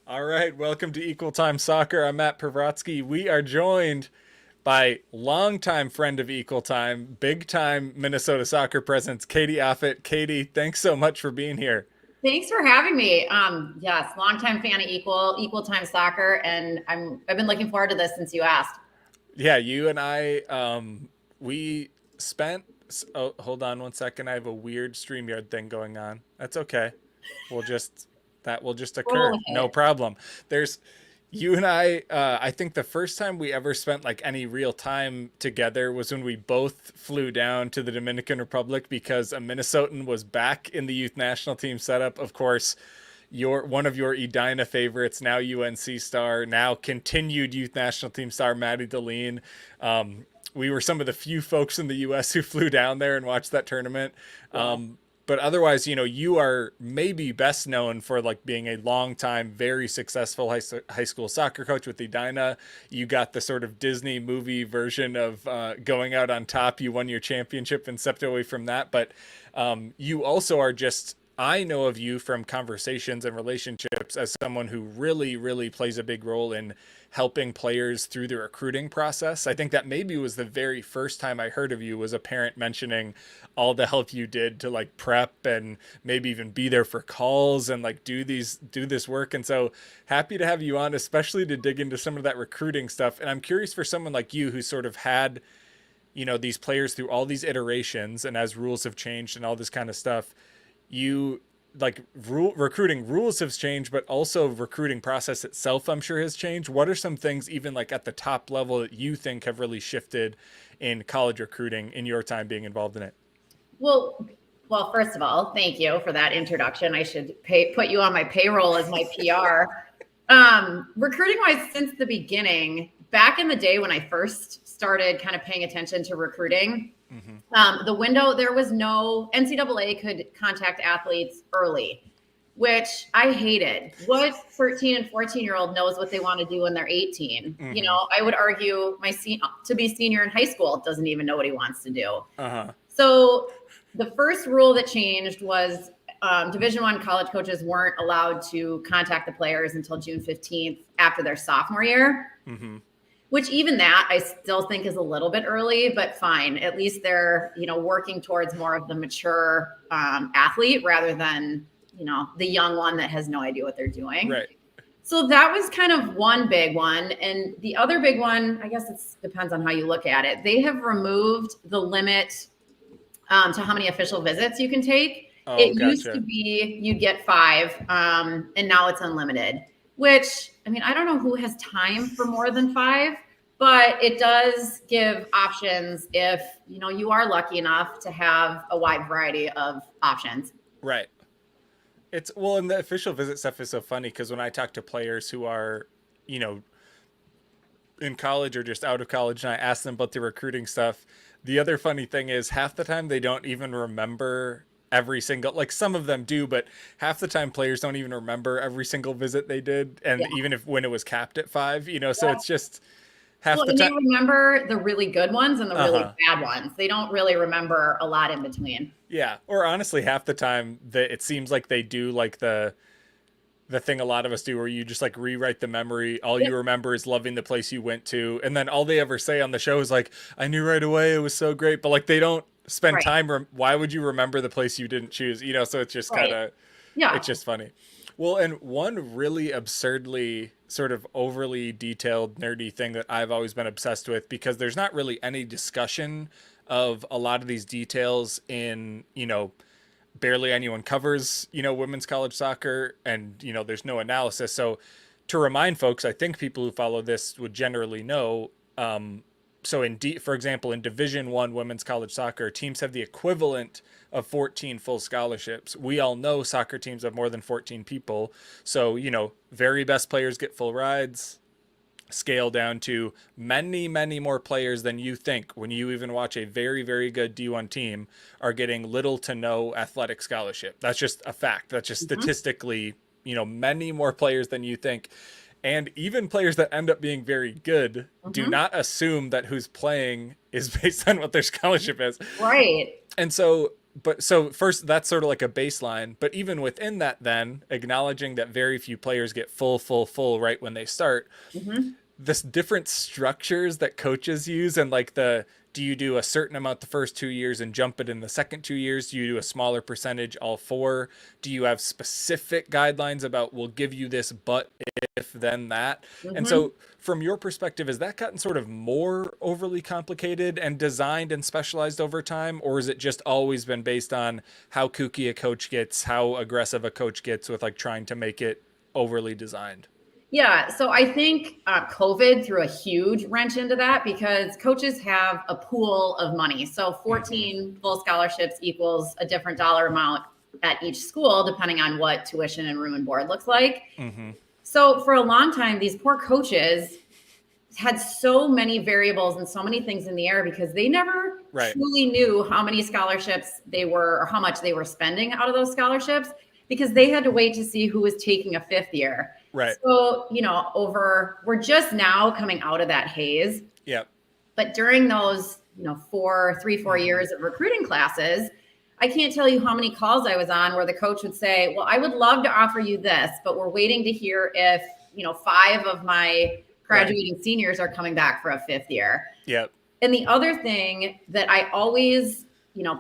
All right, welcome to Equal Time Soccer. I'm Matt Pravratsky. We are joined by longtime friend of Equal Time, big time Minnesota soccer presence, Katie Aafedt. Katie, thanks so much for being here. Thanks for having me. Yes, longtime fan of Equal Time Soccer, and I've been looking forward to this since you asked. Yeah, you and I, we spent. Oh, hold on one second. I have a weird StreamYard thing going on. That's okay. We'll just that will just Roll occur. with No it. problem. There's you and I think the first time we ever spent like any real time together was when we both flew down to the Dominican Republic because a Minnesotan was back in the youth national team setup. Of course, your one of your Edina favorites, now UNC star, now continued youth national team star, Maddie Deline. We were some of the few folks in the U.S. who flew down there and watched that tournament. Yeah. But otherwise, you are maybe best known for like being a long time, very successful high school soccer coach with Edina. You got the sort of Disney movie version of going out on top. You won your championship and stepped away from that. But you also are just I know of you from conversations and relationships as someone who really, really plays a big role in helping players through the recruiting process. I think that maybe was the very first time I heard of you was a parent mentioning all the help you did to like prep and maybe even be there for calls and like do this work. And so happy to have you on, especially to dig into some of that recruiting stuff. And I'm curious for someone like you who sort of had these players through all these iterations and as rules have changed and all this kind of stuff, you like recruiting rules have changed, but also recruiting process itself I'm sure has changed. What are some things even like at the top level that you think have really shifted in college recruiting in your time being involved in it? Well, well, first of all, thank you for that introduction. I should put you on my payroll as my PR. Recruiting wise, since the beginning, back in the day when I first started kind of paying attention to recruiting, Mm-hmm. the window, there was no NCAA could contact athletes early, which I hated. What 13 and 14-year-old knows what they want to do when they're 18? You Mm-hmm. know, I would argue to be senior in high school doesn't even know what he wants to do. Uh-huh. So the first rule that changed was Division One college coaches weren't allowed to contact the players until June 15th after their sophomore year, Mm-hmm. which even that I still think is a little bit early, but fine. At least they're, working towards more of the mature athlete rather than, the young one that has no idea what they're doing. Right. So that was kind of one big one. And the other big one, I guess it depends on how you look at it. They have removed the limit to how many official visits you can take. Oh, It used to gotcha. be you'd get five, and now it's unlimited, which, I mean, I don't know who has time for more than five, but it does give options if, you are lucky enough to have a wide variety of options. Right. It's well, and the official visit stuff is so funny because when I talk to players who are, you know, in college or just out of college and I ask them about the recruiting stuff, the other funny thing is half the time they don't even remember every single like some of them do, but half the time players don't even remember every single visit they did and Yeah. even if when it was capped at 5, so it's just half Well, the and they time. remember the really good ones and the really Uh-huh. bad ones. They don't really remember a lot in between. Yeah, or honestly half the time that it seems like they do like the thing a lot of us do where you just like rewrite the memory. All Yep. you remember is loving the place you went to. And then all they ever say on the show is like, I knew right away it was so great. But like they don't spend Right. time. Why would you remember the place you didn't choose? So it's just kind Right. of, Yeah. it's just funny. Well, and one really absurdly sort of overly detailed, nerdy thing that I've always been obsessed with because there's not really any discussion of a lot of these details in, barely anyone covers, women's college soccer and, there's no analysis. So to remind folks, I think people who follow this would generally know. So for example, in Division One women's college soccer, teams have the equivalent of 14 full scholarships. We all know soccer teams have more than 14 people. So, very best players get full rides, scale down to many, many more players than you think when you even watch a very, very good D1 team are getting little to no athletic scholarship. That's just a fact. That's just Mhm. statistically, many more players than you think. And even players that end up being very good do Mhm. not assume that who's playing is based on what their scholarship is. Right. And so but so first, that's sort of like a baseline. But even within that, then acknowledging that very few players get full right when they start, Mhm. this different structures that coaches use, and like the, do you do a certain amount the first 2 years and jump it in the second 2 years? Do you do a smaller percentage all four? Do you have specific guidelines about, we'll give you this, but if then that? And Mhm. so from your perspective, has that gotten sort of more overly complicated and designed and specialized over time, or has it just always been based on how kooky a coach gets, how aggressive a coach gets with like trying to make it overly designed? Yeah, so I think COVID threw a huge wrench into that because coaches have a pool of money. So Mm-hmm. 14 full scholarships equals a different dollar amount at each school, depending on what tuition and room and board looks like. Mm-hmm. So for a long time, these poor coaches had so many variables and so many things in the air because they never Right. truly knew how many scholarships they were or how much they were spending out of those scholarships because they had to wait to see who was taking a fifth year. Right. So, we're just now coming out of that haze. Yep. But during those, 4 Mm-hmm. years of recruiting classes, I can't tell you how many calls I was on where the coach would say, well, I would love to offer you this, but we're waiting to hear if, 5 of my Right. graduating seniors are coming back for a fifth year. Yep. And the other thing that I always,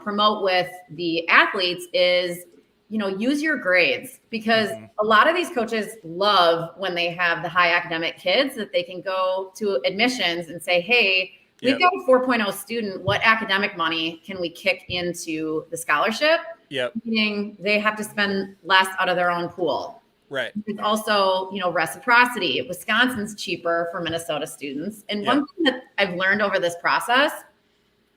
promote with the athletes is, use your grades because Mm-hmm. a lot of these coaches love when they have the high academic kids that they can go to admissions and say, hey, we've Yep. got a 4.0 student. What academic money can we kick into the scholarship? Yep. Meaning they have to spend less out of their own pool. Right. It's also, reciprocity. Wisconsin's cheaper for Minnesota students. And Yep. one thing that I've learned over this process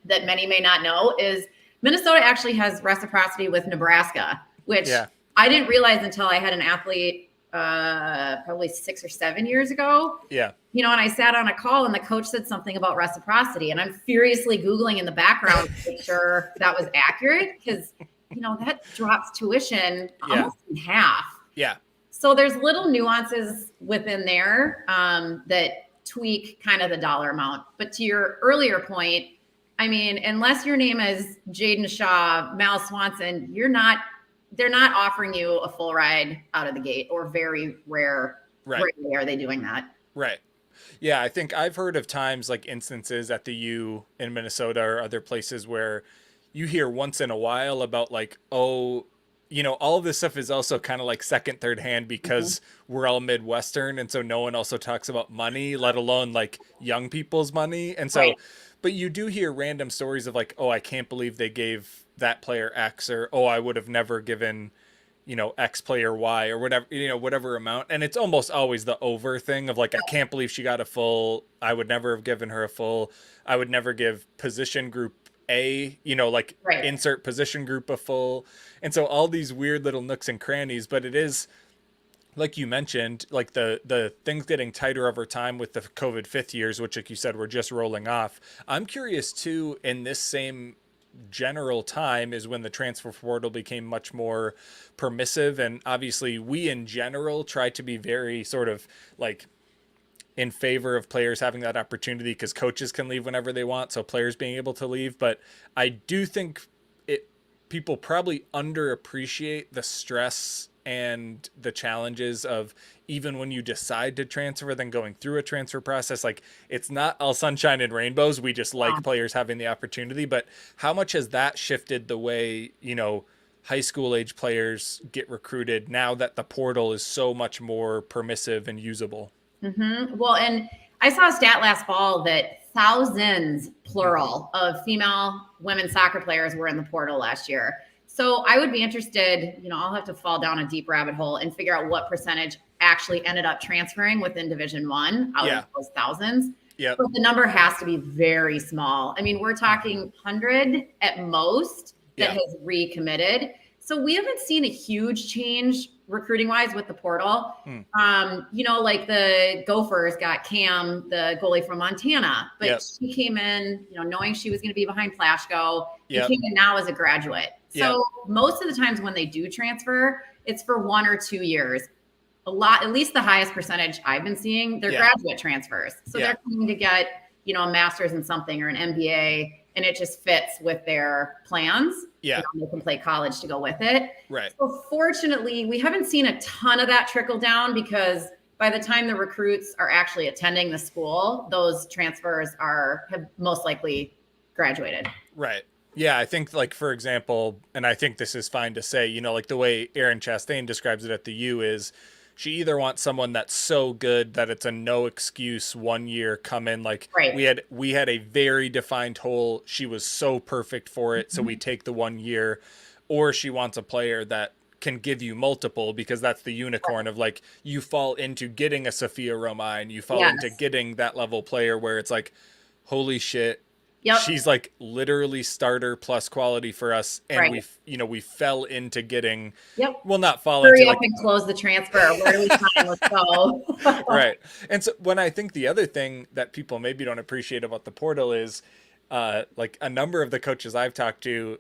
that many may not know is Minnesota actually has reciprocity with Nebraska, which Yeah. I didn't realize until I had an athlete probably 6 or 7 years ago. Yeah. And I sat on a call and the coach said something about reciprocity. And I'm furiously Googling in the background to make sure that was accurate because, that drops tuition Yeah. almost in half. Yeah. So there's little nuances within there that tweak kind of the dollar amount. But to your earlier point, I mean, unless your name is Jaden Shaw, Mal Swanson, they're not offering you a full ride out of the gate, or very rarely are they doing that. Right. Yeah, I think I've heard of times like instances at the U in Minnesota or other places where you hear once in a while about like, oh, all of this stuff is also kind of like second, third hand because we're all Midwestern. And so no one also talks about money, let alone like young people's money. And so, Right. but you do hear random stories of like, oh, I can't believe they gave that player X, or, oh, I would have never given, X player Y, or whatever, whatever amount. And it's almost always the over thing of like, I can't believe she got a full, I would never have given her a full, I would never give position group A, like Right. insert position group a full. And so all these weird little nooks and crannies, but it is, like you mentioned, like the things getting tighter over time with the COVID fifth years, which, like you said, we're just rolling off. I'm curious too, in this same general time is when the transfer portal became much more permissive. And obviously we in general try to be very sort of like in favor of players having that opportunity because coaches can leave whenever they want. So players being able to leave. But I do think people probably underappreciate the stress and the challenges of, even when you decide to transfer, then going through a transfer process. Like, it's not all sunshine and rainbows. We just like players having the opportunity. But how much has that shifted the way, high school age players get recruited now that the portal is so much more permissive and usable? Mm-hmm. Well, and I saw a stat last fall that thousands, plural, of female women's soccer players were in the portal last year. So I would be interested, I'll have to fall down a deep rabbit hole and figure out what percentage actually ended up transferring within Division I out of those thousands. Yep. But the number has to be very small. I mean, we're talking 100 at most that has recommitted. So we haven't seen a huge change recruiting wise with the portal. Like the Gophers got Cam, the goalie from Montana, but she came in, knowing she was going to be behind Plashko. And came in now as a graduate. So most of the times when they do transfer, it's for 1 or 2 years. At least the highest percentage I've been seeing, they're graduate transfers. So they're coming to get, a master's in something or an MBA. and it just fits with their plans. Yeah. They can play college to go with it. Right. So fortunately, we haven't seen a ton of that trickle down, because by the time the recruits are actually attending the school, those transfers have most likely graduated. Right. Yeah, I think, like, for example, and I think this is fine to say, like the way Erin Chastain describes it at the U is she either wants someone that's so good that it's a no excuse 1 year come in, like Right. we had a very defined hole. She was so perfect for it, so we take the 1 year, or she wants a player that can give you multiple, because that's the unicorn of, like, you fall into getting a Sophia Romine, you fall into getting that level player where it's like, holy shit. Yep. She's like literally starter plus quality for us, and we fell into getting. Yep. Well, not fall Hurry into up and close the transfer. Where do we sign? Let's go. Right. And so when I think the other thing that people maybe don't appreciate about the portal is, like, a number of the coaches I've talked to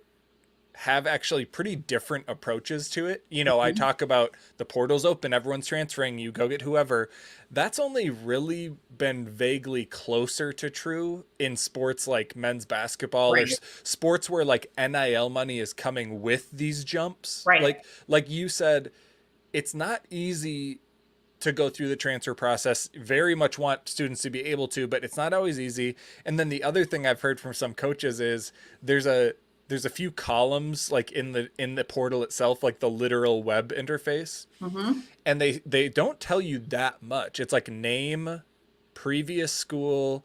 have actually pretty different approaches to it. I talk about the portal's open, everyone's transferring, you go get whoever. That's only really been vaguely closer to true in sports like men's basketball, or sports where, like, NIL money is coming with these jumps. Right. Like you said, it's not easy to go through the transfer process. Very much want students to be able to, but it's not always easy. And then the other thing I've heard from some coaches is there's a few columns, like, in the portal itself, like the literal web interface. And they don't tell you that much. It's like name, previous school,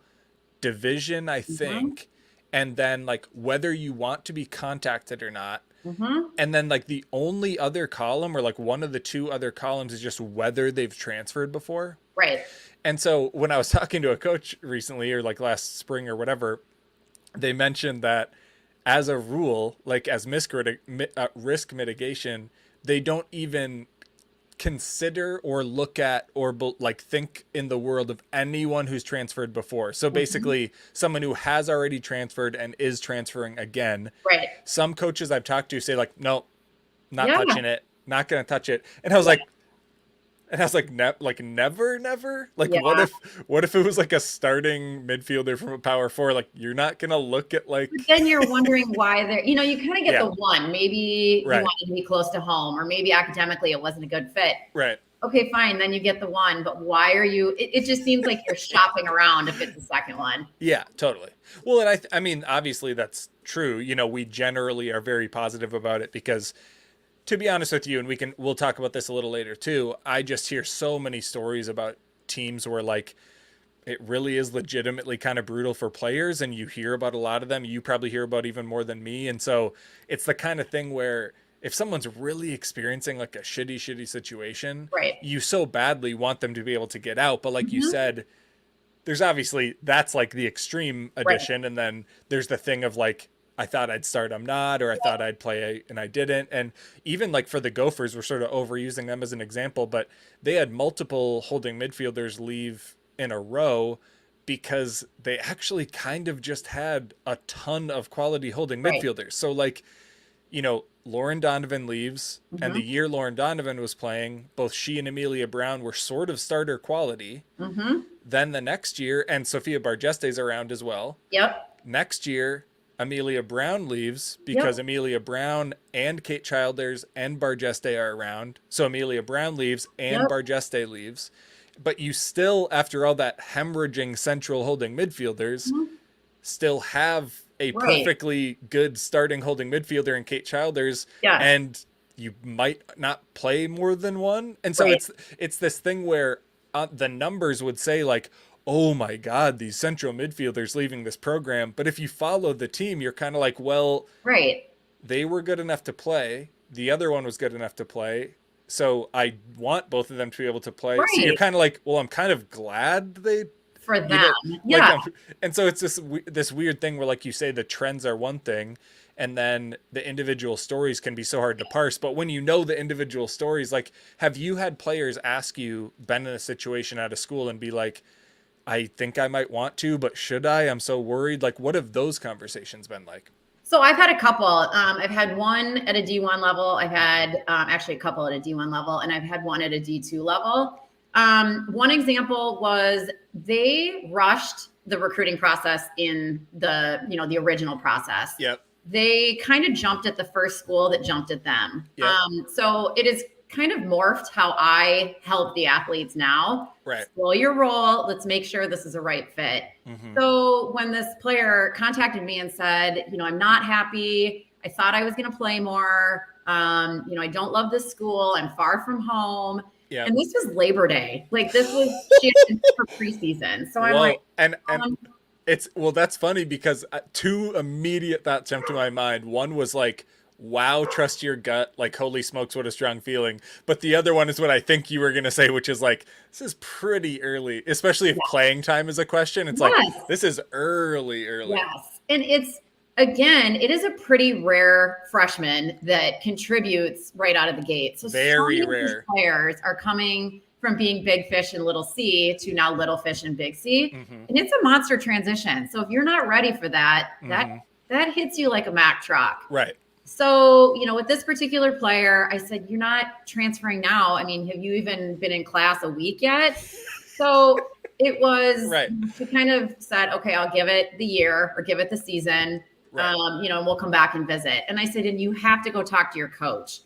division, I think, and then, like, whether you want to be contacted or not. And then, like, the only other column, or like one of the two other columns, is just whether they've transferred before. Right. And so when I was talking to a coach recently, or like last spring or whatever, they mentioned that as a rule, like, as risk mitigation, they don't even consider or look at or like think in the world of anyone who's transferred before. So basically someone who has already transferred and is transferring again. Right. Some coaches I've talked to say, like, no, not touching it, not going to touch it. And I was like, never. Like, what if it was like a starting midfielder from a power four? Like, you're not gonna look at, like. But then you're wondering why they're. You kind of get the one. Maybe you wanted to be close to home, or maybe academically it wasn't a good fit. Right. Okay, fine. Then you get the one, but why are you? It just seems like you're shopping around if it's the second one. Yeah, totally. Well, and I mean, obviously that's true. We generally are very positive about it because, to be honest with you, and we'll talk about this a little later too, I just hear so many stories about teams where, like, it really is legitimately kind of brutal for players, and you hear about a lot of them. You probably hear about even more than me. And so it's the kind of thing where if someone's really experiencing, like, a shitty situation, you so badly want them to be able to get out. But like you said, there's obviously, that's like the extreme edition. And then there's the thing of, like, I thought I'd start, I'm not, or I thought I'd play and I didn't. And even, like, for the Gophers, we're sort of overusing them as an example, but they had multiple holding midfielders leave in a row because they actually kind of just had a ton of quality holding midfielders. So, like, Lauren Donovan leaves, and the year Lauren Donovan was playing, both she and Amelia Brown were sort of starter quality. Then the next year, and Sophia Bargeste's around as well. Next year, Amelia Brown leaves because Amelia Brown and Kate Childers and Bargeste are around. So Amelia Brown leaves and Bargeste leaves. But you still, after all that hemorrhaging central holding midfielders, still have a perfectly good starting holding midfielder in Kate Childers. And you might not play more than one. And so it's this thing where the numbers would say, like, oh my God, these central midfielders leaving this program. But if you follow the team, you're kind of like, well, they were good enough to play. The other one was good enough to play. So I want both of them to be able to play. So you're kind of like, well, I'm kind of glad they. For them. And so it's this weird thing where, like you say, the trends are one thing, and then the individual stories can be so hard to parse. But when you know the individual stories, like, have you had players ask you, been in a situation out of school and be like, I think I might want to, but should I? I'm so worried. Like, what have those conversations been like? So I've had a couple. I've had one at a D1 level. I've had actually a couple at a D1 level, and I've had one at a D2 level. One example was they rushed the recruiting process in the, the original process. Yep. They kind of jumped at the first school that jumped at them. Yep. So it is kind of morphed how I help the athletes now. Right. Slow your roll. Let's make sure this is a right fit. So when this player contacted me and said, I'm not happy. I thought I was going to play more. I don't love this school. I'm far from home. Yep. And this was Labor Day. Like this was she had been for preseason. So I'm like, and that's funny because two immediate thoughts jumped to my mind. One was like, wow, trust your gut. Like, holy smokes, what a strong feeling. But the other one is what I think you were going to say, which is like, this is pretty early, especially if playing time is a question. It's like, this is early. Yes. And it is a pretty rare freshman that contributes right out of the gate. So very so many rare players are coming from being big fish in little C to now little fish in big C. And it's a monster transition. So if you're not ready for that, that hits you like a Mack truck. Right. So, with this particular player, I said, you're not transferring now. I mean, have you even been in class a week yet? So it was, she kind of said, okay, I'll give it the year or give it the season, and we'll come back and visit. And I said, and you have to go talk to your coach.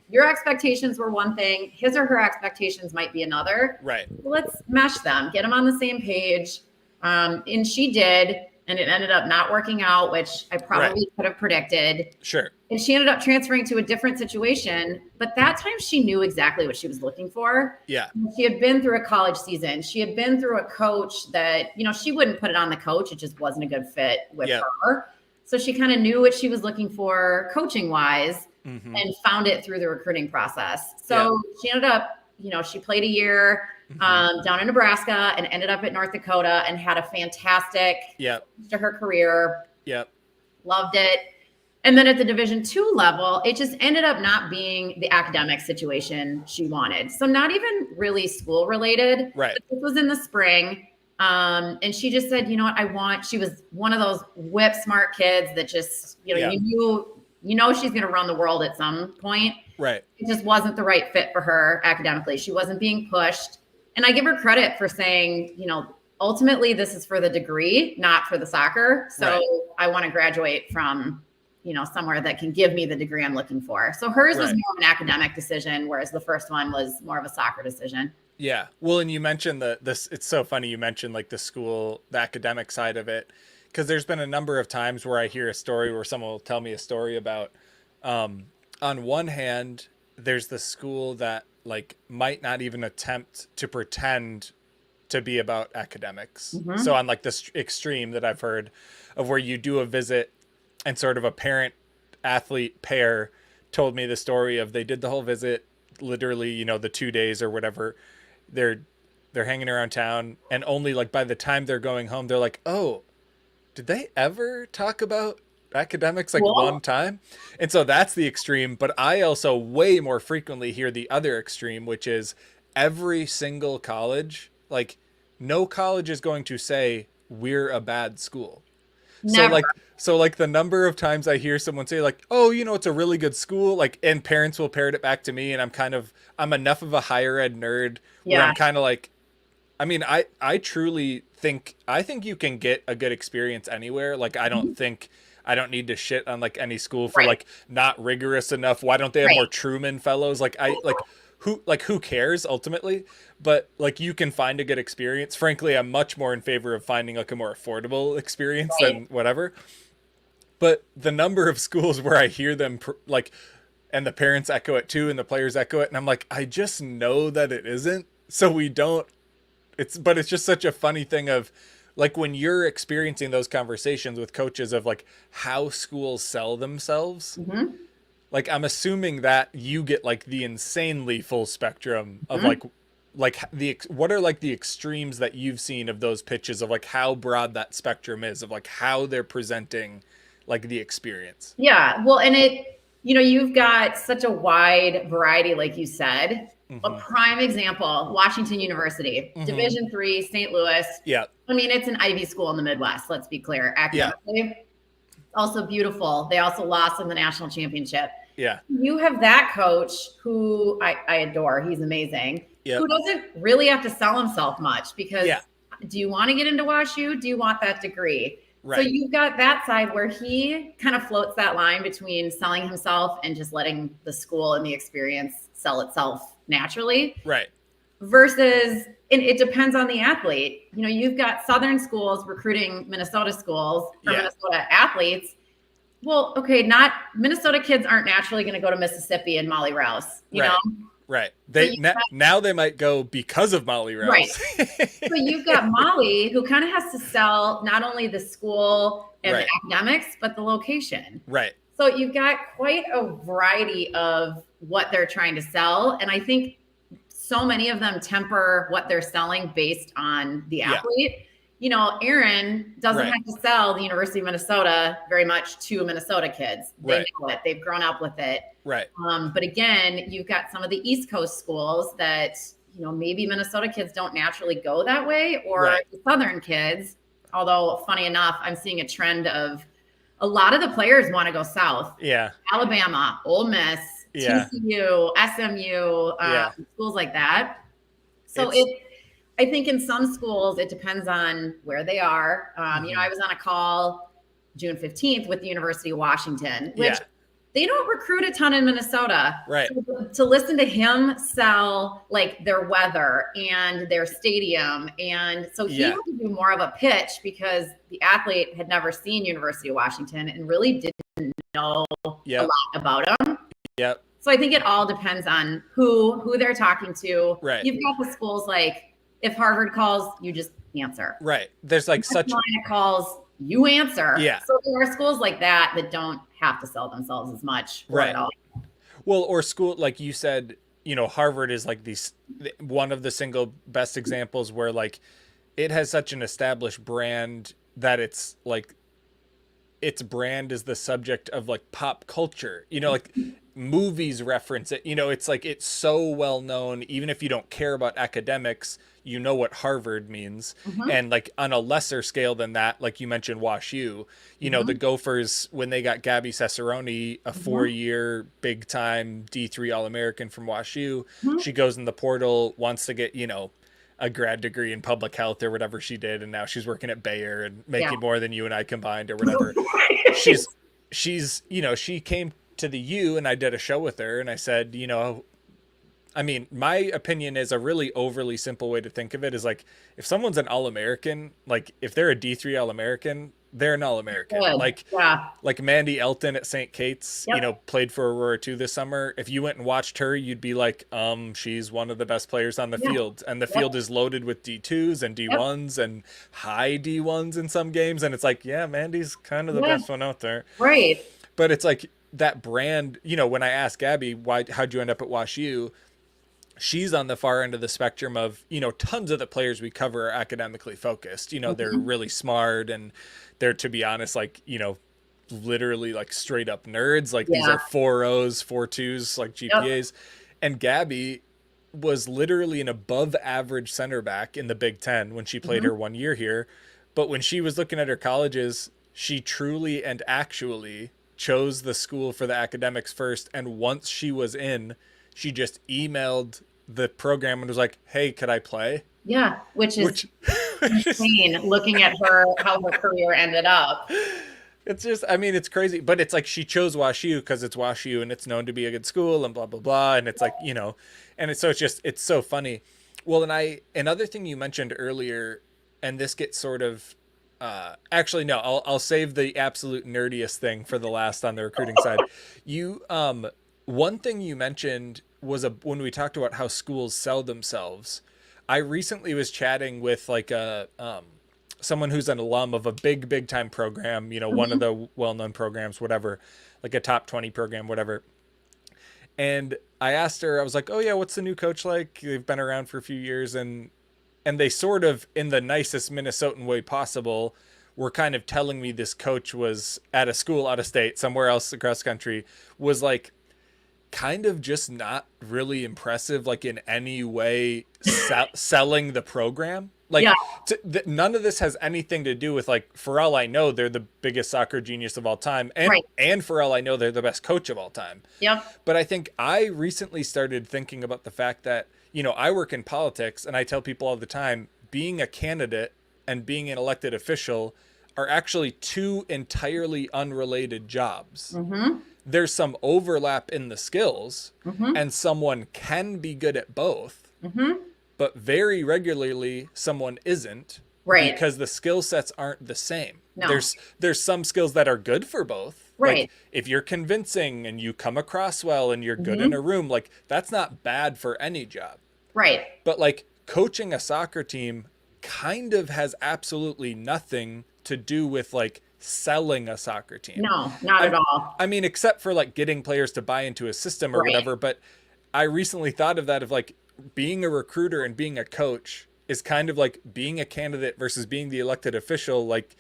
Your expectations were one thing. His or her expectations might be another. Right. So let's mesh them, get them on the same page. And she did. And it ended up not working out, which I probably could have predicted. Sure. And she ended up transferring to a different situation. But that time she knew exactly what she was looking for. Yeah. She had been through a college season. She had been through a coach that, she wouldn't put it on the coach. It just wasn't a good fit with her. So she kind of knew what she was looking for coaching wise and found it through the recruiting process. So she ended up, she played a year down in Nebraska and ended up at North Dakota and had a fantastic to her career. Loved it. And then at the Division II level, it just ended up not being the academic situation she wanted. So not even really school related. Right. This was in the spring. And she just said, she was one of those whip smart kids that just, she's going to run the world at some point. Right. It just wasn't the right fit for her academically. She wasn't being pushed. And I give her credit for saying, ultimately this is for the degree, not for the soccer. So I want to graduate from, somewhere that can give me the degree I'm looking for. So hers was more of an academic decision, whereas the first one was more of a soccer decision. Yeah. Well, and you mentioned it's so funny. You mentioned like the school, the academic side of it, because there's been a number of times where I hear a story where someone will tell me a story about, on one hand, there's the school that like might not even attempt to pretend to be about academics. So on like this extreme that I've heard of where you do a visit and sort of a parent athlete pair told me the story of they did the whole visit, literally, the 2 days or whatever. They're hanging around town and only like by the time they're going home, they're like, oh, did they ever talk about academics like one time? And so that's the extreme. But I also way more frequently hear the other extreme, which is every single college, like no college is going to say we're a bad school. Never. So like the number of times I hear someone say like, oh, it's a really good school, like, and parents will parrot it back to me. And I'm enough of a higher ed nerd where I'm kind of like, I mean, I truly think you can get a good experience anywhere. Like, I don't need to shit on like any school for like not rigorous enough. Why don't they have more Truman fellows? Like who cares ultimately? But like you can find a good experience. Frankly, I'm much more in favor of finding like a more affordable experience than whatever. But the number of schools where I hear them and the parents echo it too, and the players echo it, and I'm like, I just know that it isn't. So we don't. But it's just such a funny thing of like when you're experiencing those conversations with coaches of like how schools sell themselves. Like I'm assuming that you get like the insanely full spectrum of what are like the extremes that you've seen of those pitches of like how broad that spectrum is of like how they're presenting like the experience. Yeah. Well, and you've got such a wide variety, like you said. A prime example, Washington University, Division III, St. Louis. Yeah. I mean, it's an Ivy school in the Midwest, let's be clear. Academically, also beautiful. They also lost in the national championship. Yeah. You have that coach who I adore. He's amazing. Yep. Who doesn't really have to sell himself much because Do you want to get into WashU? Do you want that degree? Right. So you've got that side where he kind of floats that line between selling himself and just letting the school and the experience sell itself naturally. Right. Versus, and it depends on the athlete. You know, you've got Southern schools recruiting Minnesota schools for Minnesota athletes. Well, okay, not Minnesota kids aren't naturally going to go to Mississippi and Molly Rouse, you know? Right. They now they might go because of Molly Rouse. Right. So you've got Molly, who kind of has to sell not only the school and the academics, but the location. Right. So you've got quite a variety of what they're trying to sell. And I think so many of them temper what they're selling based on the athlete. You know, Aaron doesn't have to sell the University of Minnesota very much to Minnesota kids. They know it. They've grown up with it. Right. But again, you've got some of the East Coast schools that, you know, maybe Minnesota kids don't naturally go that way, or the Southern kids. Although, funny enough, I'm seeing a trend of a lot of the players want to go south. Yeah. Alabama, Ole Miss, TCU, SMU, schools like that. So I think in some schools, it depends on where they are. You know, I was on a call June 15th with the University of Washington, which they don't recruit a ton in Minnesota. Right. So to listen to him sell like their weather and their stadium. And so he had to do more of a pitch because the athlete had never seen University of Washington and really didn't know a lot about them. Yep. So I think it all depends on who they're talking to. Right. You've got the schools like, if Harvard calls, you just answer. Right. There's like such Carolina calls, you answer. Yeah. So there are schools like that don't have to sell themselves as much. Right. Well, or school, like you said, you know, Harvard is like one of the single best examples where like it has such an established brand that it's like its brand is the subject of like pop culture, you know, like movies reference it, you know, it's like, it's so well known, even if you don't care about academics, you know what Harvard means. And like on a lesser scale than that, like you mentioned WashU, you know, the Gophers, when they got Gabby Cesaroni, a 4-year big time D3 All-American from WashU, she goes in the portal, wants to get, you know, a grad degree in public health or whatever she did, and now she's working at Bayer and making more than you and I combined or whatever. she's you know, she came to the U and I did a show with her and I said, you know, I mean, my opinion is a really overly simple way to think of it is like, if someone's an All-American, like if they're a D3 All-American, they're an All-American. Like Mandy Elton at St. Kate's, you know, played for Aurora 2 this summer. If you went and watched her, you'd be like, she's one of the best players on the field. And the field is loaded with D2s and D1s and high D1s in some games. And it's like, yeah, Mandy's kind of the best one out there. Right. But it's like that brand, you know, when I asked Gabby, how'd you end up at WashU? She's on the far end of the spectrum of, you know, tons of the players we cover are academically focused. You know, they're really smart and they're, to be honest, like, you know, literally like straight up nerds. Like these are 4.0s, 4.2s, like GPAs. And Gabby was literally an above average center back in the Big Ten when she played her 1 year here. But when she was looking at her colleges, she truly and actually chose the school for the academics first. And once she was in, she just emailed the program and was like, hey, could I play? Yeah, which is insane looking at how her career ended up. It's just, I mean, it's crazy, but it's like she chose WashU because it's WashU and it's known to be a good school and blah, blah, blah. And it's like, you know, and it's so funny. Well, and another thing you mentioned earlier, and this gets sort of, actually, no, I'll save the absolute nerdiest thing for the last on the recruiting side. One thing you mentioned was when we talked about how schools sell themselves. I recently was chatting with like someone who's an alum of a big time program, you know, one of the well-known programs, whatever, like a top 20 program, whatever. And I asked her, I was like, oh yeah, what's the new coach like? They've been around for a few years. And they sort of, in the nicest Minnesotan way possible, were kind of telling me this coach was at a school out of state, somewhere else across the country, was like, kind of just not really impressive, like in any way selling the program. Like none of this has anything to do with, like, for all I know, they're the biggest soccer genius of all time. And for all I know, they're the best coach of all time. Yeah. But I think I recently started thinking about the fact that, you know, I work in politics and I tell people all the time, being a candidate and being an elected official are actually two entirely unrelated jobs. Mm-hmm. There's some overlap in the skills, Mm-hmm. and someone can be good at both, Mm-hmm. but very regularly someone isn't, Right. because the skill sets aren't the same. No. There's some skills that are good for both. Right. Like if you're convincing and you come across well and you're good in Mm-hmm. a room, like that's not bad for any job. Right. But like coaching a soccer team kind of has absolutely nothing to do with like selling a soccer team. No, not at all. I mean, except for like getting players to buy into a system or Right. whatever. But I recently thought of that, of like being a recruiter and being a coach is kind of like being a candidate versus being the elected official. Like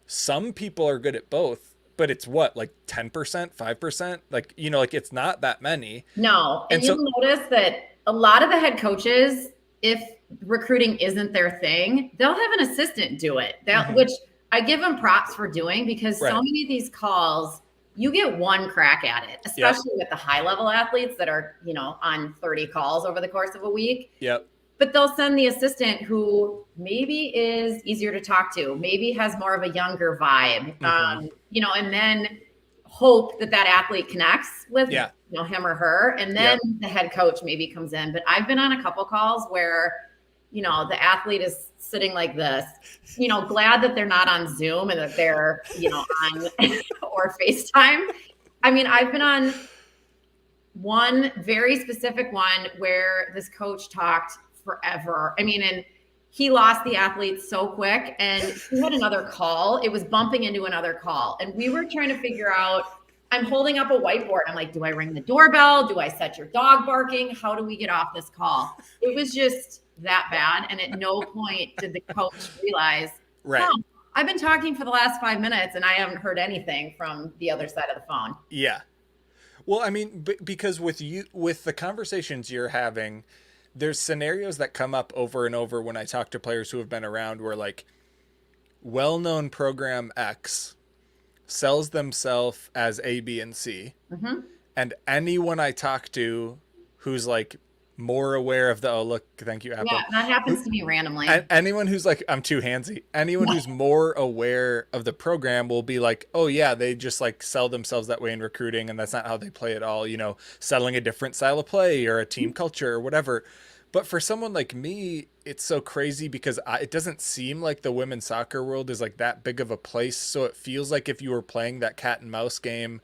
some people are good at both, but it's what, like 10%, 5%? Like, you know, like it's not that many. No. And And so, you'll notice that a lot of the head coaches, if recruiting isn't their thing, they'll have an assistant do it. Which I give them props for doing, because so Right. many of these calls, you get one crack at it, especially with the high level athletes that are, you know, on 30 calls over the course of a week. Yep. But they'll send the assistant who maybe is easier to talk to, maybe has more of a younger vibe, you know, and then hope that that athlete connects with, you know, him or her. And then the head coach maybe comes in. But I've been on a couple calls where, you know, the athlete is sitting like this, you know, glad that they're not on Zoom and that they're, you know, on or FaceTime. I mean, I've been on one very specific one where this coach talked forever. I mean, and he lost the athlete so quick, and he had another call. It was bumping into another call. And we were trying to figure out, I'm holding up a whiteboard. I'm like, do I ring the doorbell? Do I set your dog barking? How do we get off this call? It was just that bad. And at no point did the coach realize, Right. oh, I've been talking for the last 5 minutes and I haven't heard anything from the other side of the phone. Yeah. Well, I mean, because with the conversations you're having, there's scenarios that come up over and over when I talk to players who have been around, where like well-known program X sells themselves as A, B, and C. Mm-hmm. And anyone I talk to who's like more aware of the, oh, look, thank you, Apple. Yeah, that happens to me randomly. Anyone who's like, I'm too handsy. Anyone who's more aware of the program will be like, oh yeah, they just like sell themselves that way in recruiting, and that's not how they play at all. You know, selling a different style of play or a team culture or whatever. But for someone like me, it's so crazy because it doesn't seem like the women's soccer world is like that big of a place. So it feels like if you were playing that cat and mouse game,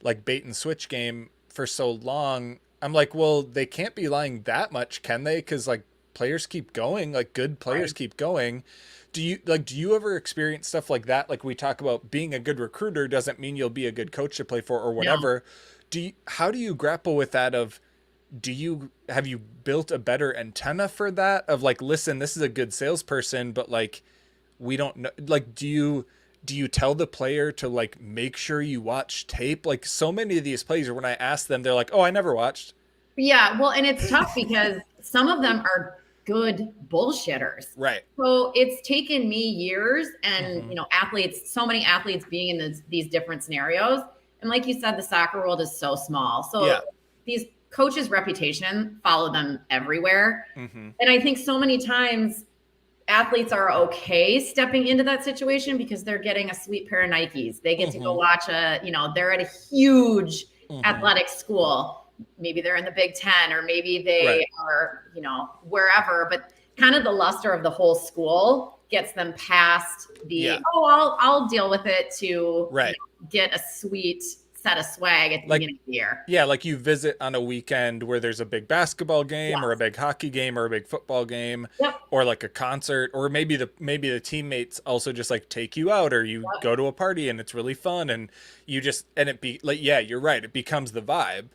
like bait and switch game for so long, I'm like, well, they can't be lying that much, can they? Because like players keep going, like good players keep going. Do you ever experience stuff like that? Like we talk about being a good recruiter doesn't mean you'll be a good coach to play for or whatever. No. How do you grapple with that of, have you built a better antenna for that of like, listen, this is a good salesperson, but like, we don't know, like, do you tell the player to like make sure you watch tape? Like so many of these players, when I ask them, they're like, oh, I never watched. Yeah. Well, and it's tough because some of them are good bullshitters. Right. So it's taken me years and, you know, so many athletes being in these different scenarios. And like you said, the soccer world is so small. So these coaches' reputation follow them everywhere. And I think so many times athletes are okay stepping into that situation because they're getting a sweet pair of Nikes. They get to go watch they're at a huge athletic school. Maybe they're in the Big Ten, or maybe they are, you know, wherever, but kind of the luster of the whole school gets them past the, I'll deal with it to you know, get a sweet set of swag at the beginning of the year. Yeah, like you visit on a weekend where there's a big basketball game or a big hockey game or a big football game or like a concert, or maybe the teammates also just like take you out, or you go to a party and it's really fun, and you just, and it be like, yeah, you're right, it becomes the vibe.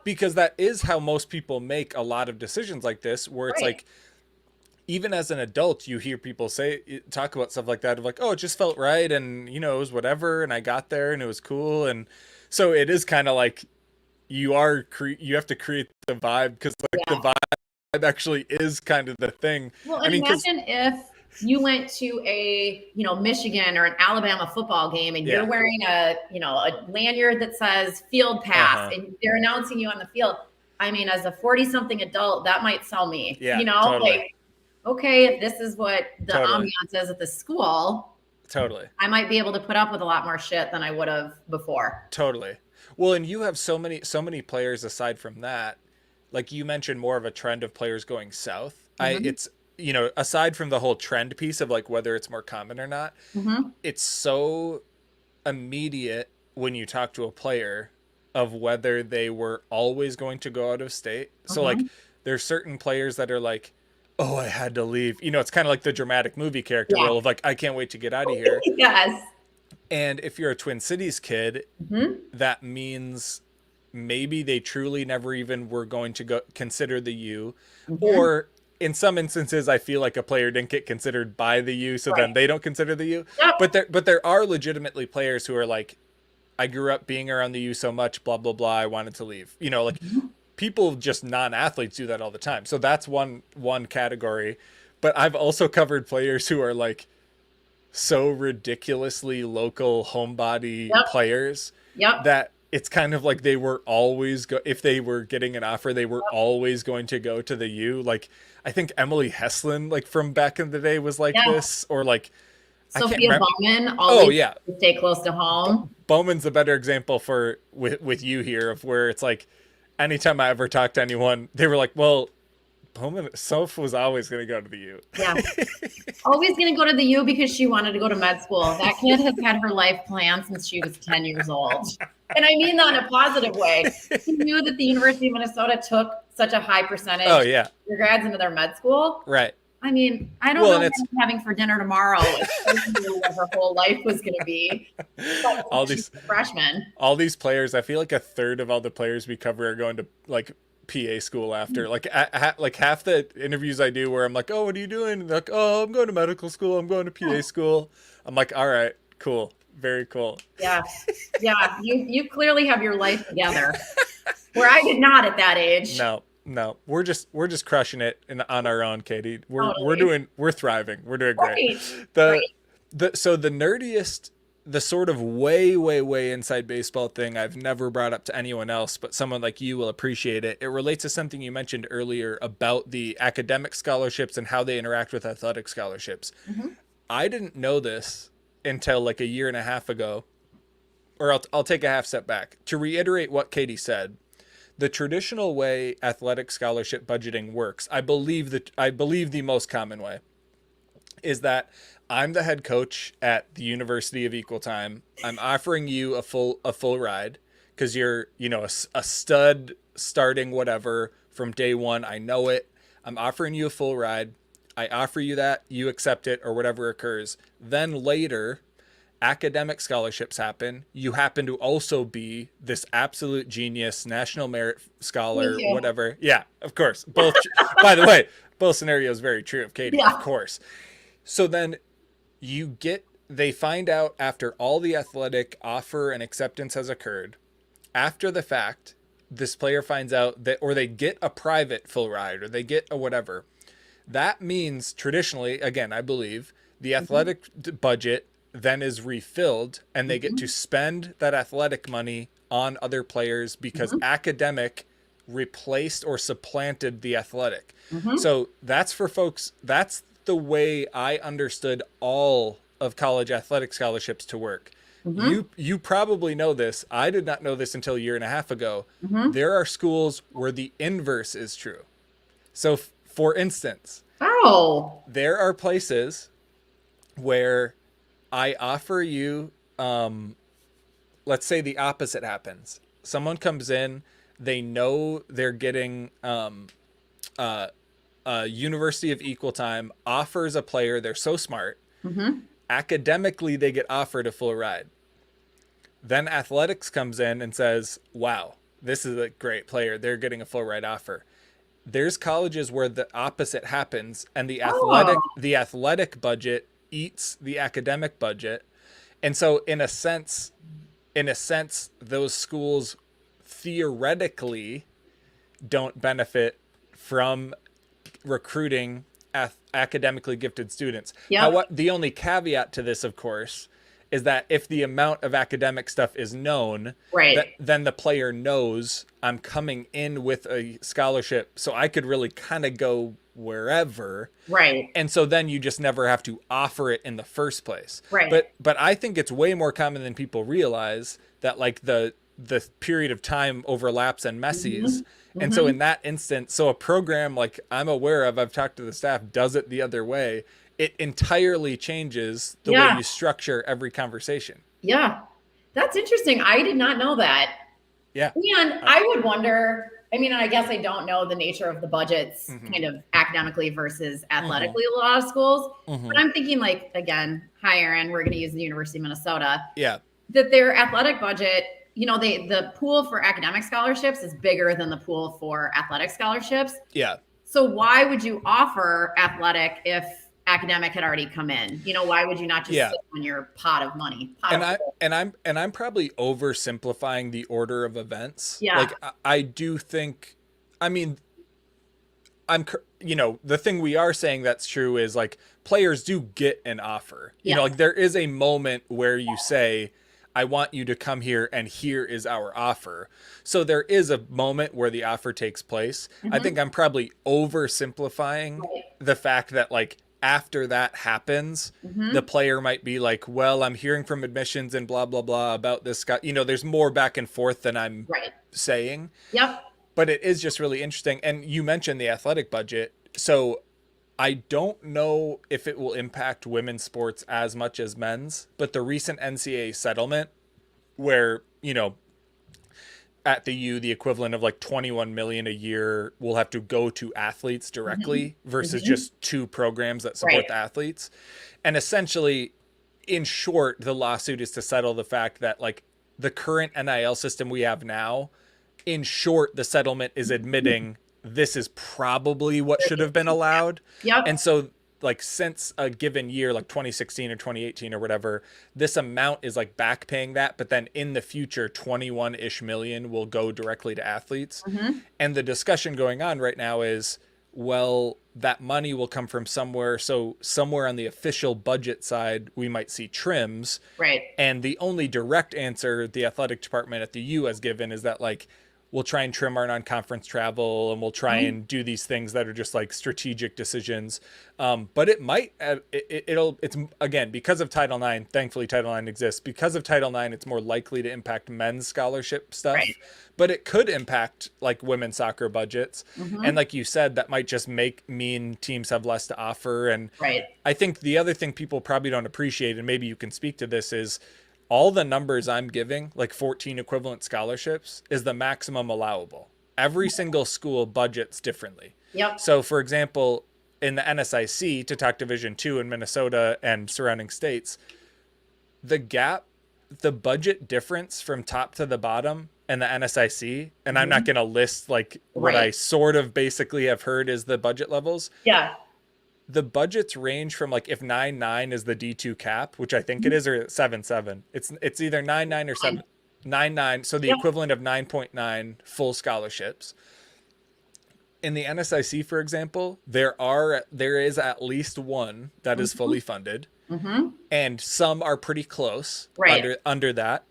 Because that is how most people make a lot of decisions like this, where it's like, even as an adult, you hear people talk about stuff like that of like, oh, it just felt right, and you know, it was whatever, and I got there and it was cool. And so it is kind of like you have to create the vibe, because like the vibe actually is kind of the thing. Well, I mean, imagine if you went to a, you know, Michigan or an Alabama football game and you're wearing a lanyard that says field pass and they're announcing you on the field. I mean, as a 40-something adult, that might sell me, you know, totally. okay, if this is what the Totally. ambiance is at the school, Totally. I might be able to put up with a lot more shit than I would have before. Totally. Well, and you have so many players aside from that. Like you mentioned more of a trend of players going south. Hmm. It's aside from the whole trend piece of like whether it's more common or not, Hmm. it's so immediate when you talk to a player of whether they were always going to go out of state. So like Hmm. there's certain players that are like, "Oh, I had to leave." It's kind of like the dramatic movie character Yeah. role of like, "I can't wait to get out of here." Yes. And if you're a Twin Cities kid, Hmm. that means maybe they truly never even were going to go consider the U, Hmm. or in some instances I feel like a player didn't get considered by the U, so Right. then they don't consider the U. Yep. But there are legitimately players who are like, I grew up being around the U so much, blah blah blah, I wanted to leave. Like Mhm. people, just non-athletes, do that all the time. So that's one category. But I've also covered players who are like so ridiculously local homebody Yep. players Yep. that it's kind of like they were always if they were getting an offer, they were always going to go to the U. Like I think Emily Heslin, like from back in the day, was like Yeah. this, or like I can't Sophia remember. Bowman Oh always yeah, stay close to home. Bowman's a better example for with you here of where it's like anytime I ever talked to anyone, they were like, well, Bowman Soph was always going to go to the U. Yeah. Always going to go to the U because she wanted to go to med school. That kid has had her life planned since she was 10 years old. And I mean that in a positive way. She knew that the University of Minnesota took such a high Oh percentage of yeah, undergrads into their med school. right. I mean, I don't Well, know and what it's I'm having for dinner tomorrow. She knew what her whole life was going to be. But all she's these a freshman. all these players. I feel like a third of all the players we cover are going to like PA school after. Like half the interviews I do where I'm like, oh, what are you doing? They're like, oh, I'm going to medical school. I'm going to PA school. I'm like, all right, cool, very cool. Yeah. Yeah. You clearly have your life together. Where I did not at that age. No, no, we're just crushing it on our own, Katie. Totally. We're thriving. We're doing great. Right. The Right. so the nerdiest, the sort of way way way inside baseball thing I've never brought up to anyone else, but someone like you will appreciate it. It relates to something you mentioned earlier about the academic scholarships and how they interact with athletic scholarships. Mm-hmm. I didn't know this until like a year and a half ago, or I'll take a half step back to reiterate what Katie said. The traditional way athletic scholarship budgeting works, I believe the most common way is that I'm the head coach at the University of Equal Time. I'm offering you a full ride because you're a stud starting whatever from day one. I know it. I'm offering you a full ride. I offer you that, you accept it or whatever occurs. Then later, academic scholarships happen. You happen to also be this absolute genius, national merit Thank scholar, you. whatever. Yeah, of course. Both, by the way, both scenarios very true of Katie, of Yeah. course. So then they find out after all the athletic offer and acceptance has occurred. After the fact, this player finds out that, or they get a private full ride, or they get a whatever. That means traditionally, again, I believe, the Mm-hmm. athletic budget then is refilled and they get to Mm-hmm. spend that athletic money on other players because Mm-hmm. academic replaced or supplanted the athletic. Mm-hmm. So that's for folks, that's the way I understood all of college athletic scholarships to work. Mm-hmm. You probably know this. I did not know this until a year and a half ago. Mm-hmm. There are schools where the inverse is true. So, for instance, Oh. there are places where I offer you, let's say the opposite happens. Someone comes in, they know they're getting University of Equal Time offers a player, they're so smart. Mm-hmm. Academically, they get offered a full ride. Then athletics comes in and says, wow, this is a great player. They're getting a full ride offer. There's colleges where the opposite happens and the Oh. athletic budget eats the academic budget. And so in a sense those schools theoretically don't benefit from recruiting academically gifted students. Yep. How, the only caveat to this, of course, is that if the amount of academic stuff is known, that Right. then the player knows I'm coming in with a scholarship, so I could really kind of go wherever. Right. And so then you just never have to offer it in the first place. Right. But I think it's way more common than people realize that like the period of time overlaps and messes. Mm-hmm. And so Mm-hmm. in that instance, so a program like I'm aware of, I've talked to the staff, does it the other way. It entirely changes the way Yeah. you structure every conversation. Yeah. That's interesting. I did not know that. Yeah. And I would wonder, I mean, and I guess I don't know the nature of the budgets Mm-hmm. kind of academically versus Mm-hmm. athletically a lot of schools. Mm-hmm. But I'm thinking like, again, higher end, we're going to use the University of Minnesota, Yeah. that their athletic budget, the pool for academic scholarships is bigger than the pool for athletic scholarships. Yeah. So why would you offer athletic if academic had already come in? Why would you not just Yeah. sit on your pot of money? I'm probably oversimplifying the order of events. Yeah. Like I do think, I mean, the thing we are saying that's true is like players do get an offer. Yes. Like there is a moment where you say, I want you to come here and here is our offer. So there is a moment where the offer takes place. I think I'm probably oversimplifying Right. the fact that like after that happens, the player might be like, well, I'm hearing from admissions and blah, blah, blah about this guy. There's more back and forth than I'm Right. saying. Yep. But it is just really interesting. And you mentioned the athletic budget. So I don't know if it will impact women's sports as much as men's, but the recent NCAA settlement where, at the U, the equivalent of like 21 million a year will have to go to athletes directly versus just two programs that support Right. the athletes. And essentially, in short, the lawsuit is to settle the fact that like the current NIL system we have now, in short, the settlement is admitting this is probably what should have been allowed. Yep. And so like since a given year, like 2016 or 2018 or whatever, this amount is like back paying that. But then in the future, 21-ish million will go directly to athletes. And the discussion going on right now is, well, that money will come from somewhere. So somewhere on the official budget side, we might see trims. Right. And the only direct answer the athletic department at the U has given is that like, we'll try and trim our non-conference travel and we'll try and do these things that are just like strategic decisions. But it might, it's again, because of Title IX, thankfully Title IX exists. Because of Title IX, it's more likely to impact men's scholarship stuff, Right. but it could impact like women's soccer budgets. And like you said, that might just mean teams have less to offer. And Right. I think the other thing people probably don't appreciate, and maybe you can speak to this, is all the numbers I'm giving, like 14 equivalent scholarships, is the maximum allowable. Every single school budgets differently. Yep. So, for example, in the NSIC, to talk Division II in Minnesota and surrounding states, the gap, the budget difference from top to the bottom in the NSIC, and I'm not going to list like what I Right. sort of basically have heard is the budget levels. Yeah. The budgets range from like if 9.9 is the D2 cap, which I think it is, or 7.7. It's either 9.9 or 7.9. So the equivalent of 9.9 full scholarships. In the NSIC, for example, there is at least one that is fully funded, and some are pretty close Right. under that.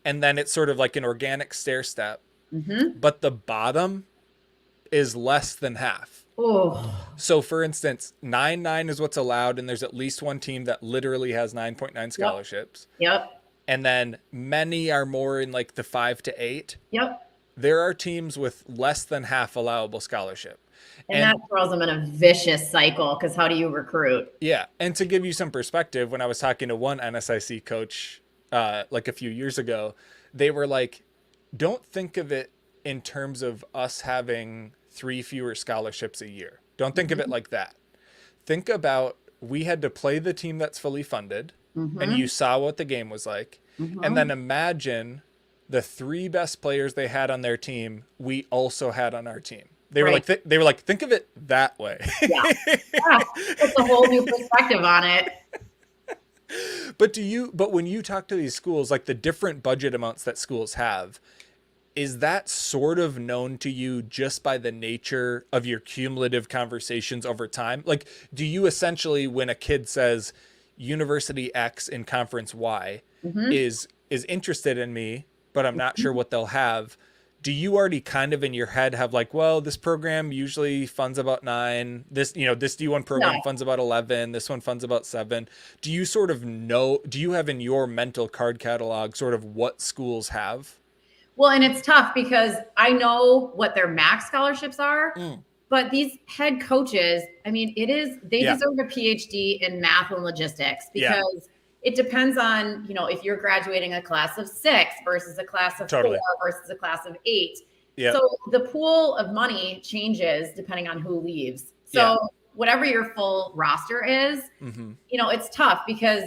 And then it's sort of like an organic stair step. But the bottom is less than half. Oh. So, for instance, 9.9 is what's allowed, and there's at least one team that literally has 9.9 scholarships. Yep. And then many are more in like the 5 to 8. Yep. There are teams with less than half allowable scholarship. And that throws them in a vicious cycle because how do you recruit? Yeah. And to give you some perspective, when I was talking to one NSIC coach like a few years ago, they were like, don't think of it in terms of us having 3 fewer scholarships a year. Don't think of it like that. Think about, we had to play the team that's fully funded, and you saw what the game was like. And then imagine the 3 best players they had on their team, we also had on our team. They were Right. like, they were like, think of it that way. Yeah. Yeah. It's a whole new perspective on it. But when you talk to these schools, like the different budget amounts that schools have, is that sort of known to you just by the nature of your cumulative conversations over time? Like, do you essentially, when a kid says, University X in conference Y Hmm. is interested in me, but I'm not sure what they'll have. Do you already kind of in your head have like, well, this program usually funds about 9, this, this D1 No. program funds about 11, this one funds about 7? Do you sort of know, do you have in your mental card catalog sort of what schools have? Well, and it's tough because I know what their max scholarships are, Mm. but these head coaches, I mean, they Yeah. deserve a PhD in math and logistics Yeah. because it depends on, if you're graduating a class of 6 versus a class of 4 Totally. versus a class of 8. Yep. So the pool of money changes depending on who leaves. Yeah. So whatever your full roster is, Mm-hmm. it's tough because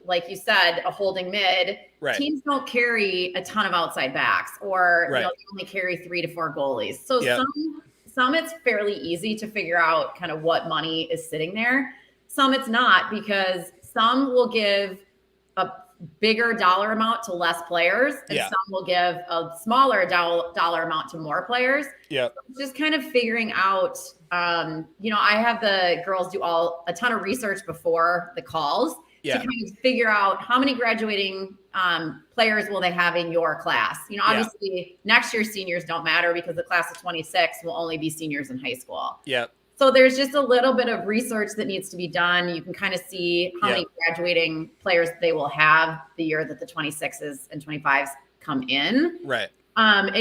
like you said, a holding mid, Right. teams don't carry a ton of outside backs, or Right. they only carry 3 to 4 goalies. So Yep. some it's fairly easy to figure out kind of what money is sitting there. Some it's not, because some will give a bigger dollar amount to less players, and Yeah. some will give a smaller dollar amount to more players. Yep. So just kind of figuring out. I have the girls do a ton of research before the calls to Yeah. kind of figure out how many graduating players will they have in your class. Obviously next year's seniors don't matter because the class of 26 will only be seniors in high school. Yep. So there's just a little bit of research that needs to be done. You can kind of see how many graduating players they will have the year that the 26s and 25s come in. Right. And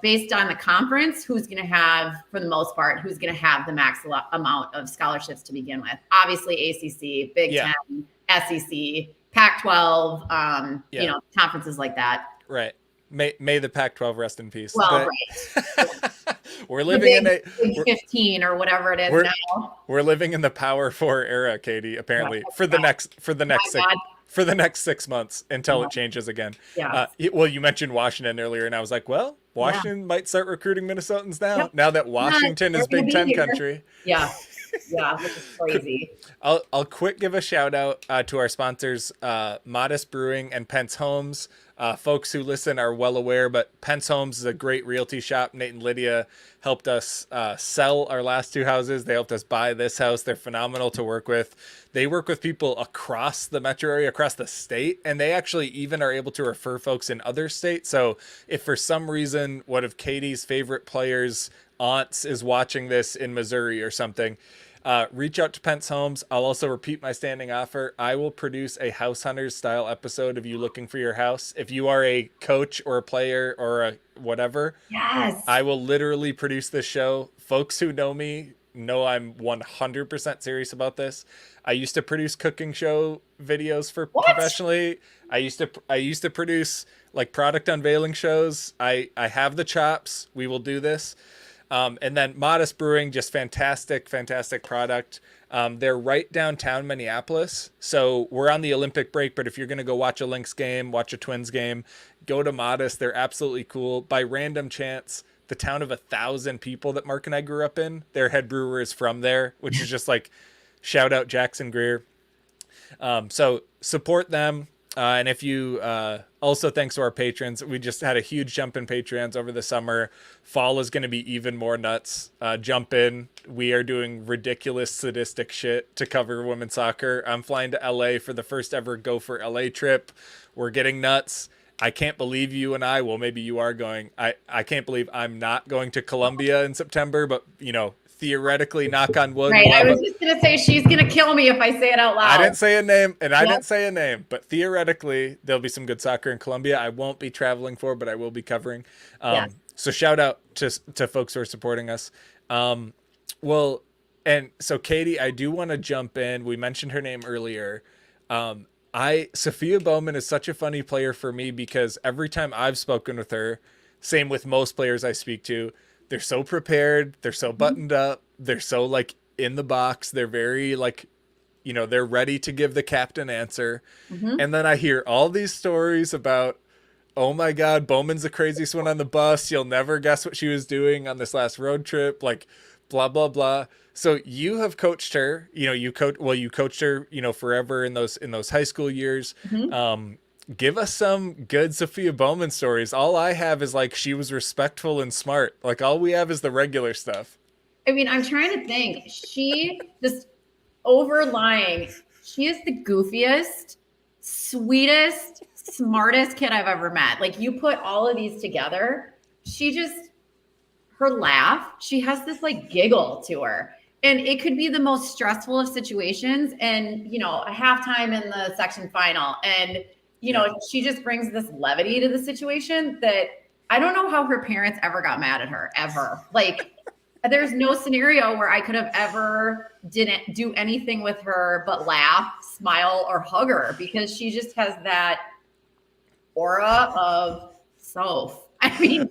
based on the conference, who's going to have, for the most part, who's going to have the max amount of scholarships to begin with. Obviously, ACC, Big Ten, SEC, Pac-12, conferences like that. Right. May the Pac-12 rest in peace. Well, right. We're living in a Big 15 or whatever it is now. We're living in the Power 4 era, Katie, apparently, for the next 6 months until it changes again. Yeah. Well, you mentioned Washington earlier, and I was like, well, Washington might start recruiting Minnesotans now. Yep. Now that Washington is Big Ten country. Yeah. Yeah, which is crazy. I'll quick give a shout out to our sponsors, Modest Brewing and Pence Homes. Folks who listen are well aware, but Pence Homes is a great realty shop. Nate and Lydia helped us sell our last 2 houses. They helped us buy this house. They're phenomenal to work with. They work with people across the metro area, across the state, and they actually even are able to refer folks in other states. So if for some reason one of Katie's favorite players' aunts is watching this in Missouri or something, reach out to Pence Homes. I'll also repeat my standing offer. I will produce a House Hunters style episode of you looking for your house. If you are a coach or a player or a whatever, yes, I will literally produce this show. Folks who know me know I'm 100% serious about this. I used to produce cooking show videos for professionally. I used to produce like product unveiling shows. I have the chops. We will do this. And then Modest Brewing, just fantastic product. They're right downtown Minneapolis. So we're on the Olympic break, but if you're going to go watch a Lynx game, watch a Twins game, go to Modest. They're absolutely cool. By random chance, the town of 1,000 people that Mark and I grew up in, their head brewer is from there, which is just like, shout out Jackson Greer. So support them. And if you also, thanks to our patrons, we just had a huge jump in Patreons over the summer. Fall is going to be even more nuts. Jump in. We are doing ridiculous, sadistic shit to cover women's soccer. I'm flying to LA for the first ever Go for LA trip. We're getting nuts. I can't believe you and I, well, maybe you are going. I can't believe I'm not going to Colombia in September, but theoretically, knock on wood. Right. I was just going to say, she's going to kill me if I say it out loud. I didn't say a name, and I didn't say a name, but theoretically, there'll be some good soccer in Colombia. I won't be traveling for, but I will be covering. So shout out to folks who are supporting us. Well, and so Katie, I do want to jump in. We mentioned her name earlier. Sophia Bowman is such a funny player for me because every time I've spoken with her, same with most players I speak to, they're so prepared. They're so buttoned up. They're so like in the box. They're very like, they're ready to give the captain answer. Mm-hmm. And then I hear all these stories about, oh my God, Bowman's the craziest one on the bus. You'll never guess what she was doing on this last road trip. Like blah, blah, blah. So you have coached her, you coached her, forever in those high school years. Mm-hmm. Give us some good Sophia Bowman stories. All I have is like, she was respectful and smart. Like all we have is the regular stuff. I mean, I'm trying to think. She just overlying She is the goofiest, sweetest, smartest kid I've ever met. Like, you put all of these together, her laugh, she has this like giggle to her. And it could be the most stressful of situations. And, a halftime in the section final. And, she just brings this levity to the situation that I don't know how her parents ever got mad at her, ever. Like, there's no scenario where I could have ever didn't do anything with her but laugh, smile, or hug her, because she just has that aura of self. I mean,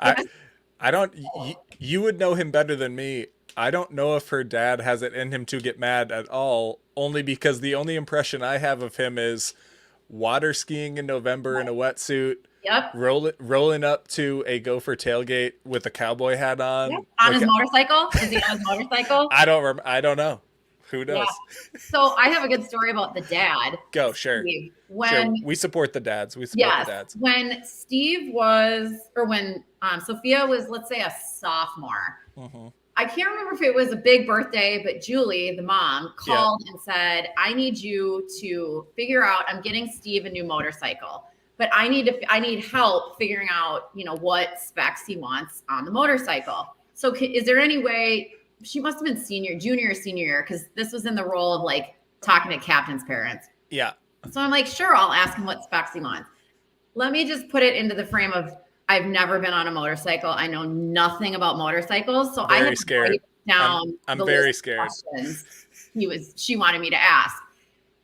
I don't, you would know him better than me. I don't know if her dad has it in him to get mad at all, only because the only impression I have of him is water skiing in November in a wetsuit. Yep. Rolling up to a Gopher tailgate with a cowboy hat on. Yep. On his motorcycle? Is he on his motorcycle? I don't know. Who knows? Yeah. So I have a good story about the dad. Go, sure. Steve. Sure. We support the dads. We support the dads. When Sophia was, let's say, a sophomore. Mm-hmm. I can't remember if it was a big birthday, but Julie, the mom, called and said, I need you to figure out, I'm getting Steve a new motorcycle, but I need help figuring out, what specs he wants on the motorcycle. So is there any way, she must have been junior or senior year, because this was in the role of like talking to captain's parents. Yeah. So I'm like, sure, I'll ask him what specs he wants. Let me just put it into the frame of, I've never been on a motorcycle. I know nothing about motorcycles. So I had to write down I'm very scared. She wanted me to ask.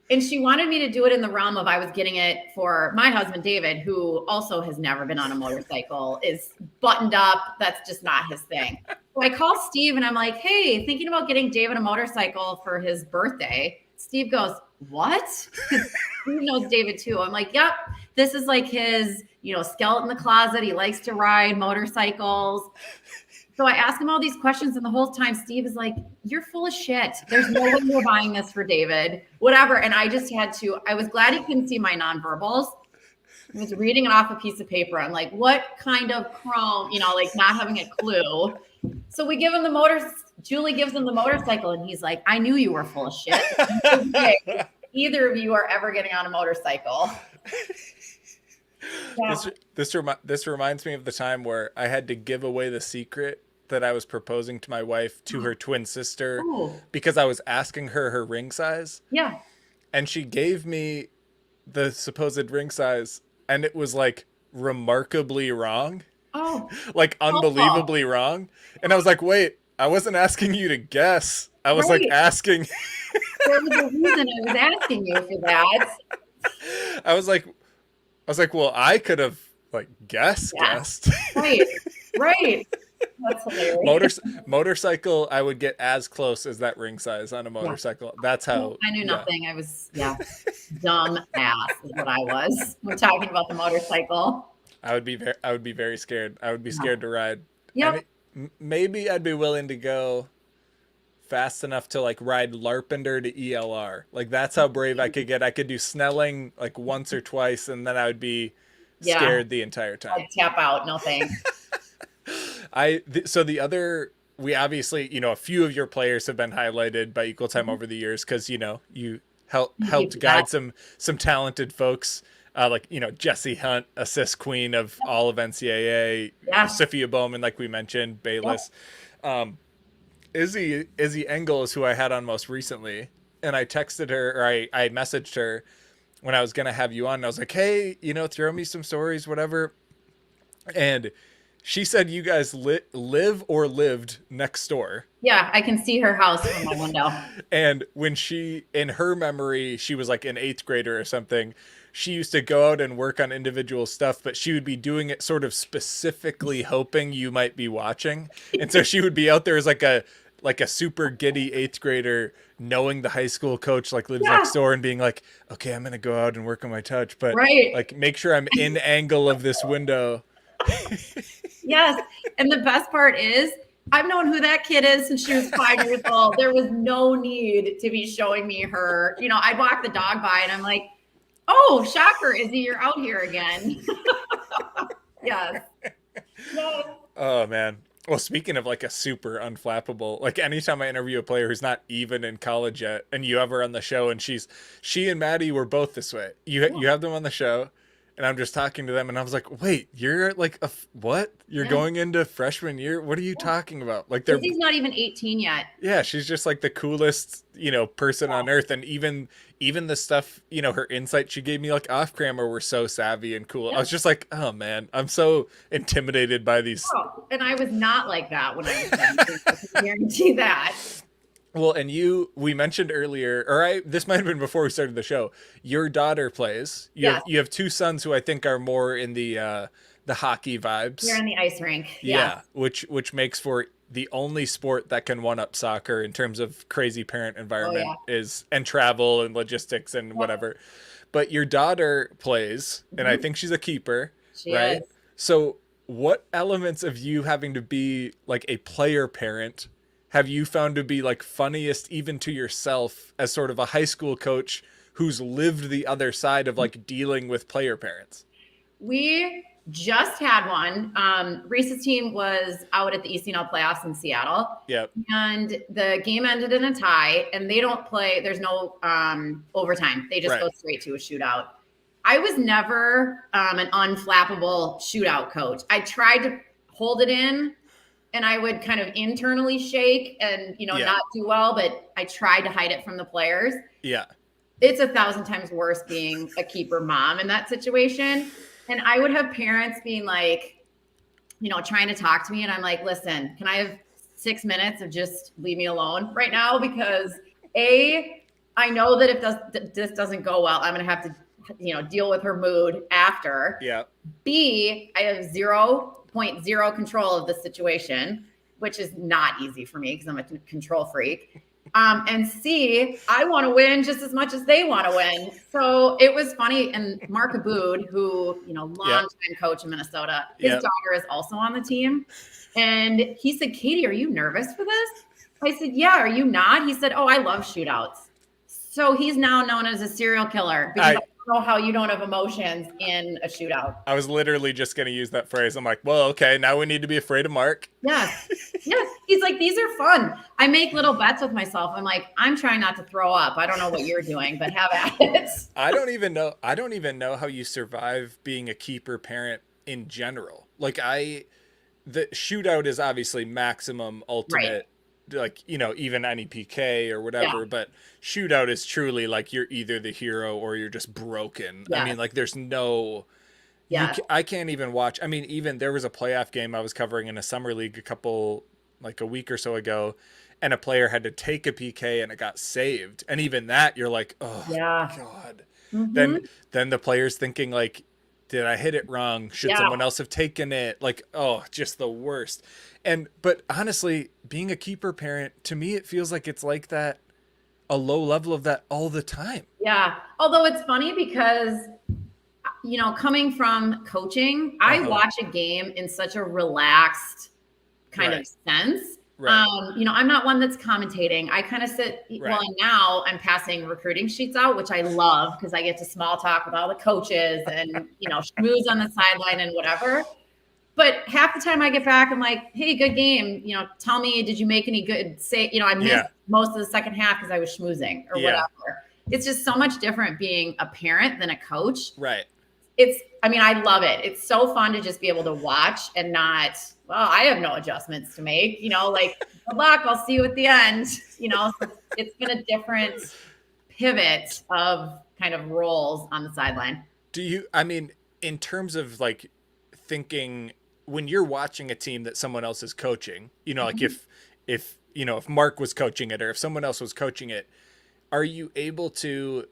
And she wanted me to do it in the realm of, I was getting it for my husband, David, who also has never been on a motorcycle, is buttoned up. That's just not his thing. So I call Steve and I'm like, hey, thinking about getting David a motorcycle for his birthday. Steve goes, what? Steve knows David too. I'm like, yep, this is like his, skeleton in the closet. He likes to ride motorcycles. So I ask him all these questions, and the whole time Steve is like, you're full of shit. There's no way you're buying this for David, whatever. And I just I was glad he couldn't see my nonverbals. I was reading it off a piece of paper. I'm like, what kind of chrome, like not having a clue. So we give him Julie gives him the motorcycle, and he's like, I knew you were full of shit. Okay, either of you are ever getting on a motorcycle. Yeah. This reminds me of the time where I had to give away the secret that I was proposing to my wife to her twin sister because I was asking her ring size. Yeah. And she gave me the supposed ring size, and it was like remarkably wrong. Oh. Like unbelievably wrong. And I was like, wait, I wasn't asking you to guess. I was like asking. There was a reason I was asking you for that. I was like, well, I could have like guessed. Right. That's hilarious. Motorcycle, I would get as close as that ring size on a motorcycle. That's how I knew nothing. I was dumb ass is what I was. We're talking about the motorcycle. I would be very scared. I would be scared to ride. Yep. I mean, maybe I'd be willing to go fast enough to like ride Larpenter to ELR. Like that's how brave I could get. I could do Snelling like once or twice, and then I would be scared the entire time. I'd tap out. No thanks. We obviously, a few of your players have been highlighted by Equal Time over the years because, you helped guide some talented folks. Like, Jessie Hunt, assist queen of all of NCAA, Sophia Bowman, like we mentioned, Bayless. Izzy Engel is who I had on most recently. And I texted her, or I messaged her when I was going to have you on. And I was like, hey, throw me some stories, whatever. And she said you guys live or lived next door. Yeah, I can see her house from my window. And when in her memory, she was like an 8th grader or something. She used to go out and work on individual stuff, but she would be doing it sort of specifically hoping you might be watching. And so she would be out there as like a super giddy 8th grader, knowing the high school coach like lives next door and being like, okay, I'm going to go out and work on my touch, but like make sure I'm in angle of this window. Yes. And the best part is I've known who that kid is since she was 5 years old. There was no need to be showing me her. I'd walk the dog by and I'm like, oh, shocker, Izzy, you're out here again. Yes. Oh, man. Well, speaking of like a super unflappable, like anytime I interview a player who's not even in college yet, and you have her on the show, and she and Maddie were both this way. You have them on the show, and I'm just talking to them, and I was like, wait, you're like what? You're Yeah. going into freshman year? What are you talking about? Like they're Izzy's not even 18 yet. yeah, she's just like the coolest, person on earth. And even the stuff, her insight she gave me like off camera were so savvy and cool. I Yeah. was just like, oh man, I'm so intimidated by these. Oh, and I was not like that when I was 17. I can guarantee that. Well, and we mentioned earlier, this might have been before we started the show. Your daughter plays. Yes. You have two sons who I think are more in the hockey vibes. You're in the ice rink. Yeah, which makes for the only sport that can one up soccer in terms of crazy parent environment is and travel and logistics and whatever. But your daughter plays, and I think she's a keeper, She right? is. So what elements of you having to be like a player parent have you found to be like funniest even to yourself as sort of a high school coach who's lived the other side of like dealing with player parents? We just had one. Reese's team was out at the ECNL playoffs in Seattle. Yep. And the game ended in a tie, and they don't play. There's no overtime. They just go straight to a shootout. I was never an unflappable shootout coach. I tried to hold it in, and I would kind of internally shake and, not do well, but I tried to hide it from the players. Yeah. It's 1,000 times worse being a keeper mom in that situation. And I would have parents being like, trying to talk to me. And I'm like, listen, can I have 6 minutes of just leave me alone right now? Because I know that if this doesn't go well, I'm going to have to, deal with her mood after. Yeah. B, I have 0.0 control of the situation, which is not easy for me because I'm a control freak. And C, I want to win just as much as they want to win. So it was funny. And Mark Abood, who, longtime coach in Minnesota, his daughter is also on the team. And he said, Katie, are you nervous for this? I said, yeah, are you not? He said, oh, I love shootouts. So he's now known as a serial killer because I don't know how you don't have emotions in a shootout. I was literally just going to use that phrase. I'm like, well, okay, now we need to be afraid of Mark. Yes. He's like, these are fun. I make little bets with myself. I'm like, I'm trying not to throw up. I don't know what you're doing, but have at it. I don't even know how you survive being a keeper parent in general. Like the shootout is obviously maximum ultimate, like, even any PK or whatever, but shootout is truly like you're either the hero or you're just broken. I mean, like there's no, I can't even watch. I mean, even there was a playoff game I was covering in a summer league a week or so ago, and a player had to take a PK and it got saved. And even that, you're like, oh God. Mm-hmm. Then the player's thinking like, did I hit it wrong? Should someone else have taken it? Like, oh, just the worst. But honestly, being a keeper parent, to me, it feels like it's like that, a low level of that all the time. Yeah. Although it's funny because, coming from coaching, I watch a game in such a relaxed kind of sense. Right. I'm not one that's commentating. I kind of sit, well, and now I'm passing recruiting sheets out, which I love because I get to small talk with all the coaches and, schmooze on the sideline and whatever. But half the time I get back, I'm like, hey, good game. Tell me, did you make any good I missed most of the second half because I was schmoozing or whatever. It's just so much different being a parent than a coach. Right. I love it. It's so fun to just be able to watch and not, well, I have no adjustments to make, like, good luck. I'll see you at the end. So it's been a different pivot of kind of roles on the sideline. In terms of like thinking when you're watching a team that someone else is coaching, like if Mark was coaching it or if someone else was coaching it, are you able to,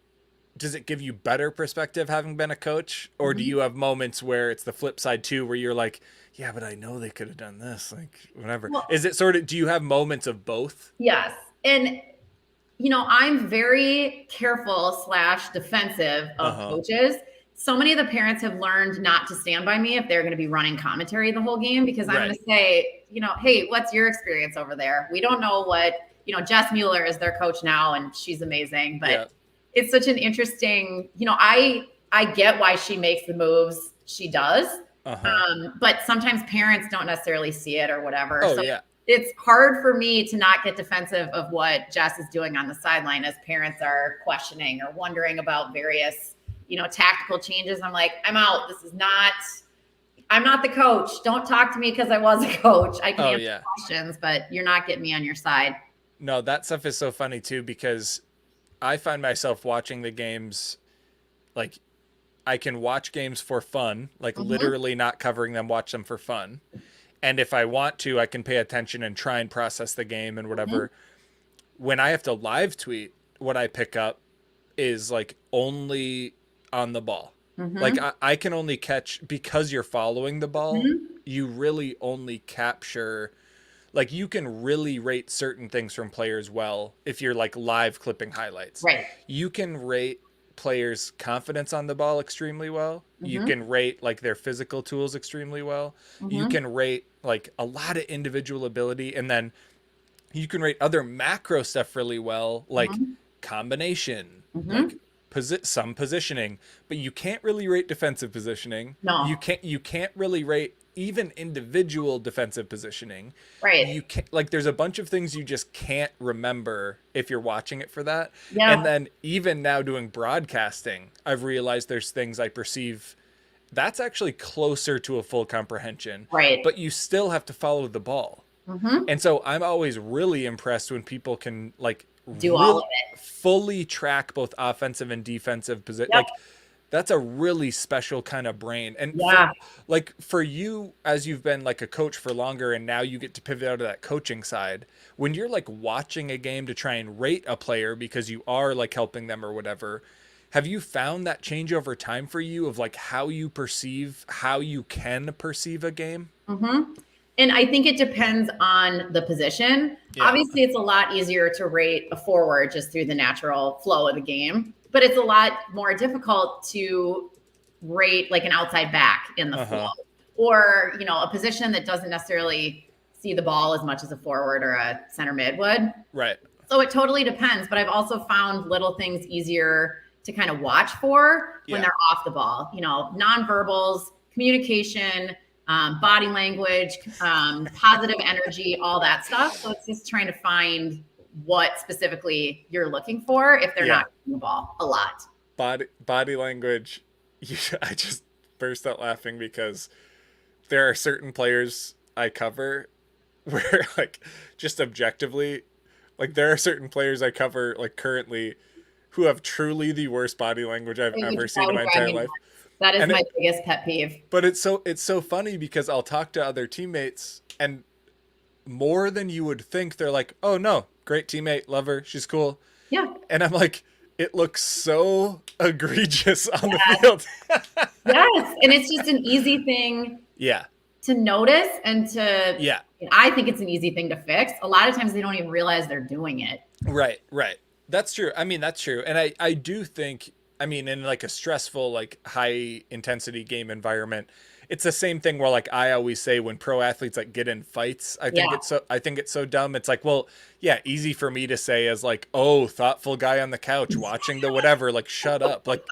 does it give you better perspective having been a coach? Or do you have moments where it's the flip side too, where you're like, yeah, but I know they could have done this, like whatever. Well, is it sort of, do you have moments of both? Yes. And, I'm very careful / defensive of coaches. So many of the parents have learned not to stand by me if they're going to be running commentary the whole game, because I'm going to say, hey, what's your experience over there? We don't know what, Jess Mueller is their coach now and she's amazing, but it's such an interesting, I get why she makes the moves she does. Uh-huh. But sometimes parents don't necessarily see it or whatever. Oh So yeah. it's hard for me to not get defensive of what Jess is doing on the sideline as parents are questioning or wondering about various, tactical changes. I'm like, I'm out. I'm not the coach. Don't talk to me because I was a coach. I can Oh answer yeah. questions, but you're not getting me on your side. No, that stuff is so funny too, because I find myself watching the games, like I can watch games for fun, like Mm-hmm. literally not covering them, watch them for fun. And if I want to, I can pay attention and try and process the game and Mm-hmm. whatever. When I have to live tweet, what I pick up is like only on the ball. Like Mm-hmm. I can only catch, because you're following the ball, Mm-hmm. you really only capture, like you can really rate certain things from players well if you're like live clipping highlights. Right. You can rate players' confidence on the ball extremely well. You Mm-hmm. can rate like their physical tools extremely well. You Mm-hmm. can rate like a lot of individual ability, and then you can rate other macro stuff really well, like Mm-hmm. combination, like Mm-hmm. some positioning, but you can't really rate defensive positioning. No. You can't really rate even individual defensive positioning. Right. You can't, like there's a bunch of things you just can't remember if you're watching it for that. And Yeah. then even now doing broadcasting, I've realized there's things I perceive that's actually closer to a full comprehension, Right. but you still have to follow the ball. Mm-hmm. And so I'm always really impressed when people can like Do all of real it. fully track both offensive and defensive position. Yep. Like that's a really special kind of brain. And for Yeah. like for you, as you've been like a coach for longer and now you get to pivot out of that coaching side, when you're like watching a game to try and rate a player because you are like helping them or whatever, have you found that change over time for you of like how you can perceive a game? Mm-hmm. And I think it depends on the position. Yeah. Obviously, it's a lot easier to rate a forward just through the natural flow of the game, but it's a lot more difficult to rate like an outside back in the flow Uh-huh. or, a position that doesn't necessarily see the ball as much as a forward or a center mid would. Right. So it totally depends, but I've also found little things easier to kind of watch for when Yeah. they're off the ball. Nonverbals, communication, body language, positive energy, all that stuff. So it's just trying to find what specifically you're looking for if they're Yeah. not getting the ball a lot. Body language. I just burst out laughing because there are certain players I cover where like just objectively, like there are certain players I cover like currently who have truly the worst body language I've ever That seen in would my drive entire me life. nuts. That is And my it, biggest pet peeve. but it's so funny because I'll talk to other teammates and more than you would think they're like, "Oh no, great teammate, love her, she's cool." Yeah. And I'm like, it looks so egregious on the Yes. field. Yes. And it's just an easy thing Yeah. to notice and Yeah. I think it's an easy thing to fix. A lot of times they don't even realize they're doing it. Right, right. That's true. I mean, that's true. And I do think, I mean, in like a stressful, like high intensity game environment, it's the same thing where like I always say when pro athletes like get in fights, Yeah. I think it's so dumb. It's like, well, yeah, easy for me to say as like, oh, thoughtful guy on the couch watching the whatever, like shut up. Like,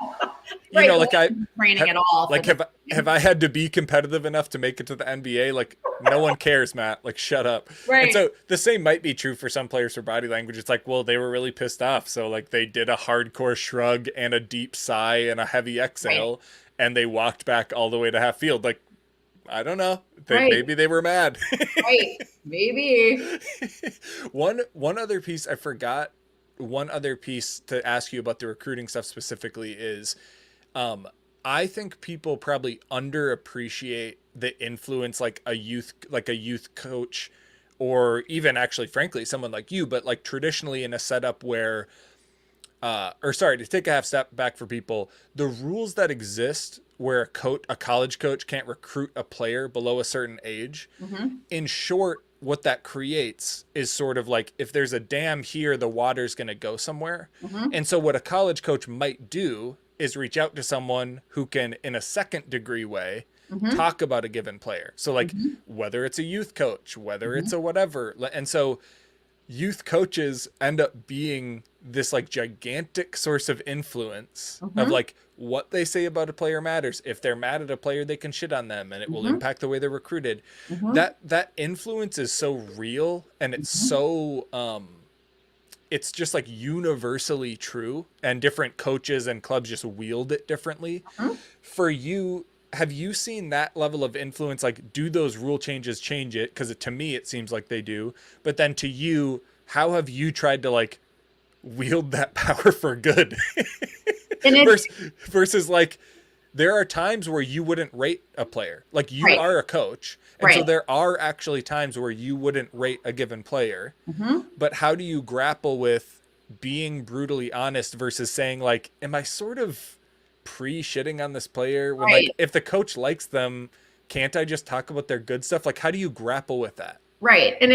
Right. like Training at all. like have I had to be competitive enough to make it to the NBA? Like no one cares, Matt. Like shut up. Right. And so the same might be true for some players for body language. It's like, well, they were really pissed off, so like they did a hardcore shrug and a deep sigh and a heavy exhale, Right. and they walked back all the way to half field. Like I don't know, Right. maybe they were mad. Right. Maybe. One other piece I forgot. One other piece to ask you about the recruiting stuff specifically is I think people probably underappreciate the influence like a youth coach or even actually frankly someone like you, but like traditionally in a setup where or sorry, to take a half step back for people, the rules that exist where a college coach can't recruit a player below a certain age, Mm-hmm. in short, what that creates is sort of like if there's a dam here, the water's going to go somewhere. Mm-hmm. And so what a college coach might do is reach out to someone who can, in a second degree way, Mm-hmm. talk about a given player. So like Mm-hmm. whether it's a youth coach, whether Mm-hmm. it's a whatever. And so youth coaches end up being this like gigantic source of influence of Mm-hmm. like what they say about a player matters. If they're mad at a player, they can shit on them and it will Mm-hmm. impact the way they're recruited. Mm-hmm. That influence is so real, and it's Mm-hmm. so it's just like universally true, and different coaches and clubs just wield it differently. Mm-hmm. For you, have you seen that level of influence? Like, do those rule changes change it? Because to me, it seems like they do. But then to you, how have you tried to like wield that power for good? And it's versus like, there are times where you wouldn't rate a player. Like, you right, are a coach. And so right. there are actually times where you wouldn't rate a given player. Mm-hmm. But how do you grapple with being brutally honest versus saying like, am I sort of pre-shitting on this player when like Right, if the coach likes them, can't I just talk about their good stuff? Like, how do you grapple with that? right. And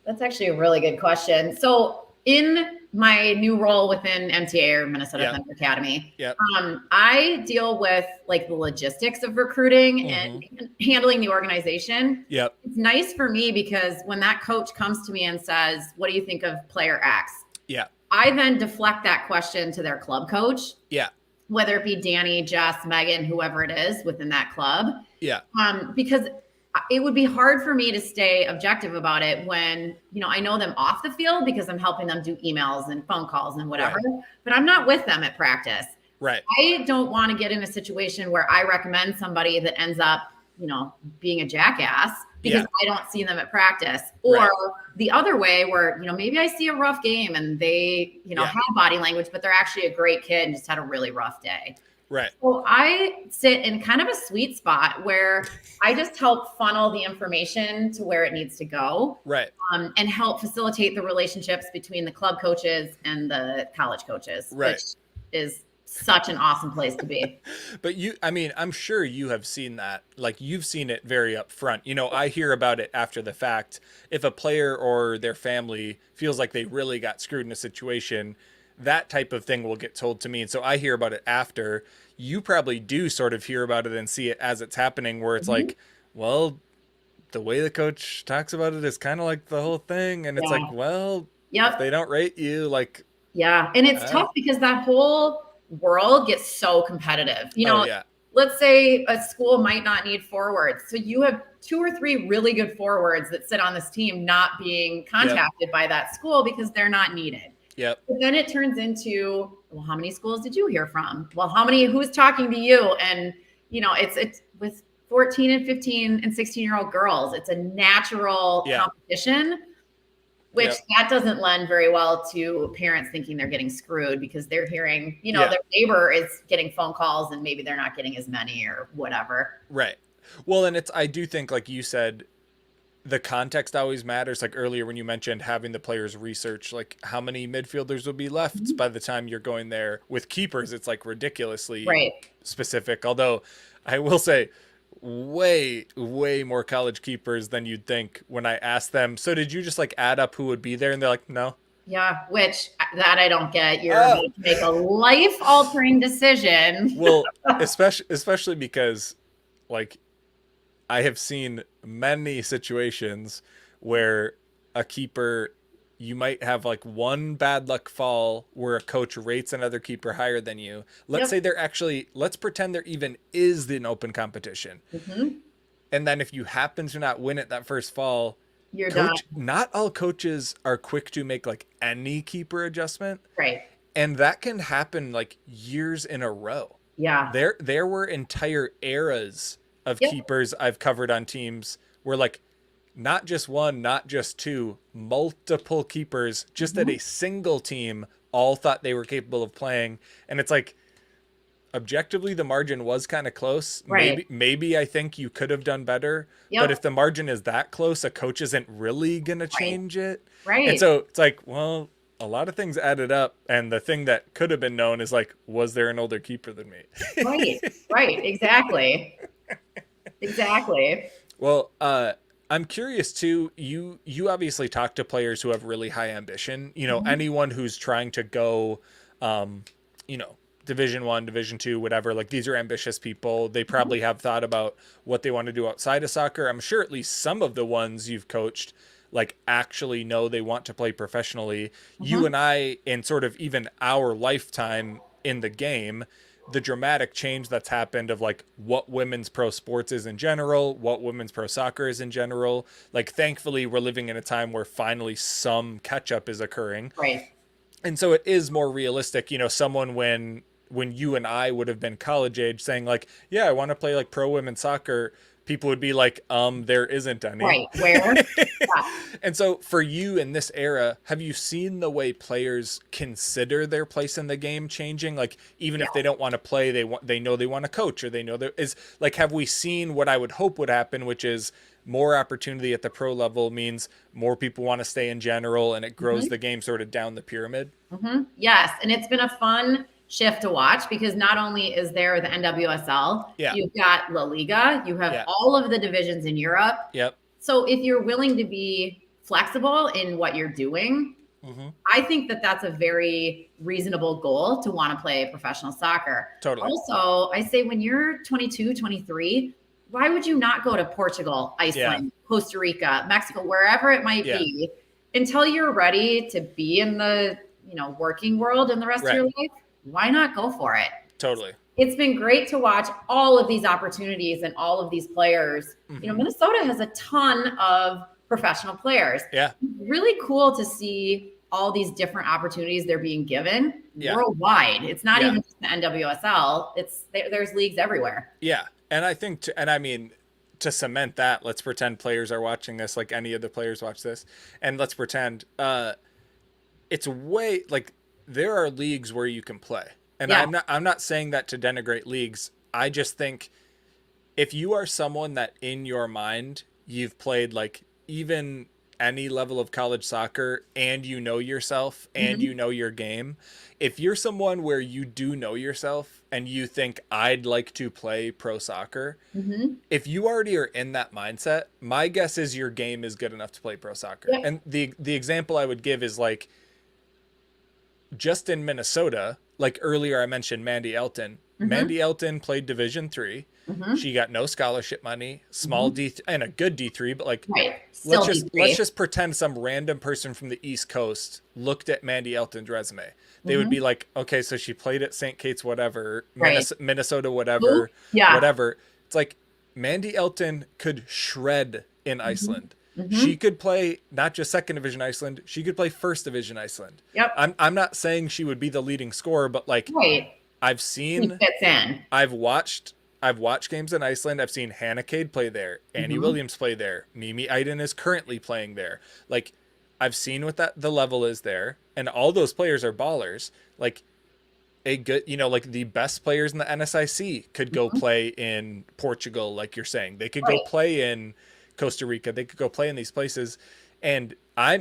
that's actually a really good question. So in my new role within MTA, or Minnesota Yeah. Thunder Academy, Yep. I deal with like the logistics of recruiting Mm-hmm. and handling the organization. Yep. It's nice for me because when that coach comes to me and says, "What do you think of player X?" Yeah. I then deflect that question to their club coach, Yeah. whether it be Danny, Jess, Megan, whoever it is within that club. Yeah. Because it would be hard for me to stay objective about it when, I know them off the field because I'm helping them do emails and phone calls and whatever, but I'm not with them at practice. Right. I don't want to get in a situation where I recommend somebody that ends up, being a jackass because I don't see them at practice, or the other way where, maybe I see a rough game and they, have body language, but they're actually a great kid and just had a really rough day. Right. So I sit in kind of a sweet spot where I just help funnel the information to where it needs to go. Right. And help facilitate the relationships between the club coaches and the college coaches, which is such an awesome place to be. But I'm sure you have seen that. Like, you've seen it very upfront. I hear about it after the fact. If a player or their family feels like they really got screwed in a situation, that type of thing will get told to me. And so I hear about it after. You probably do sort of hear about it and see it as it's happening, where it's like, well, the way the coach talks about it is kind of like the whole thing. And it's like, well, if they don't rate you, like, and it's tough because that whole world gets so competitive. Let's say a school might not need forwards. So you have 2 or 3 really good forwards that sit on this team not being contacted by that school because they're not needed. Yep. But then it turns into, well, how many schools did you hear from? Well, who's talking to you? And, it's with 14 and 15 and 16-year-old girls, it's a natural competition, which that doesn't lend very well to parents thinking they're getting screwed because they're hearing, their neighbor is getting phone calls and maybe they're not getting as many or whatever. Right. Well, and I do think, like you said, the context always matters. Like earlier when you mentioned having the players research, like how many midfielders will be left by the time you're going there. With keepers, it's like ridiculously specific. Although I will say way more college keepers than you'd think when I asked them, so did you just like add up who would be there? And they're like, no. Yeah, which that I don't get. You're about to make a life-altering decision. Well, especially because like I have seen many situations where a keeper, you might have like one bad luck fall where a coach rates another keeper higher than you. Let's say let's pretend there even is an open competition. And then if you happen to not win it that first fall, you're done. Not all coaches are quick to make like any keeper adjustment. Right. And that can happen like years in a row. Yeah. There were entire eras of keepers I've covered on teams where like not just one, not just two, multiple keepers just at a single team all thought they were capable of playing. And it's like, objectively, the margin was kind of close. Right. Maybe I think you could have done better. But if the margin is that close, a coach isn't really going to change it. Right. And so it's like, well, a lot of things added up. And the thing that could have been known is like, was there an older keeper than me? Right. Exactly. Well, I'm curious too. You obviously talk to players who have really high ambition. Anyone who's trying to go, Division 1, Division 2, whatever. Like, these are ambitious people. They probably have thought about what they want to do outside of soccer. I'm sure at least some of the ones you've coached like actually know they want to play professionally. You Mhm. and I, in sort of even our lifetime in the game, the dramatic change that's happened of like what women's pro sports is in general, what women's pro soccer is in general. Like, thankfully, we're living in a time where finally some catch up is occurring. Right. And so it is more realistic, someone when you and I would have been college age saying like, yeah, I want to play like pro women's soccer, people would be like, there isn't any. Right. Where? Yeah. And so for you in this era, have you seen the way players consider their place in the game changing? Like, even if they don't want to play, they know they want to coach, or they know there is like, have we seen what I would hope would happen, which is more opportunity at the pro level means more people want to stay in general, and it grows Mhm. the game sort of down the pyramid? Yes. And it's been a fun shift to watch because not only is there the NWSL, Yeah. you've got La Liga, you have Yeah. all of the divisions in Europe. Yep. So if you're willing to be flexible in what you're doing, Mm-hmm. I think that that's a very reasonable goal to want to play professional soccer. Totally. Also, I say when you're 22, 23, why would you not go to Portugal, Iceland, Costa Rica, Mexico, wherever it might be, until you're ready to be in the, working world in the rest of your life? Why not go for it? Totally. It's been great to watch all of these opportunities and all of these players. Mm-hmm. Minnesota has a ton of professional players. Yeah. Really cool to see all these different opportunities they're being given worldwide. It's not even just the NWSL. There's leagues everywhere. Yeah. And I think, to cement that, let's pretend players are watching this, like any of the players watch this, and let's pretend it's way like there are leagues where you can play. And I'm not saying that to denigrate leagues. I just think if you are someone that in your mind you've played like even any level of college soccer and you know yourself and you know your game, if you're someone where you do know yourself and you think I'd like to play pro soccer, if you already are in that mindset, my guess is your game is good enough to play pro soccer. Yeah. And the example I would give is like just in Minnesota, like earlier I mentioned Mandy Elton. Mandy Elton played Division 3. She got no scholarship money, small D and a good D3, but like let's just pretend some random person from the East Coast looked at Mandy Elton's resume. They would be like, okay, so she played at St. Kate's, whatever, Minnesota, whatever, whatever. It's like Mandy Elton could shred in Iceland. She could play not just second division Iceland, she could play first division Iceland. Yep. I'm not saying she would be the leading scorer, but like I've seen, he fits in. I've watched games in Iceland. I've seen Hannah Cade play there. Annie Williams play there. Mimi Iden is currently playing there. Like, I've seen what the level is there, and all those players are ballers. Like, a good, like the best players in the NSIC could go play in Portugal, like you're saying. They could go play in Costa Rica. They could go play in these places. And we're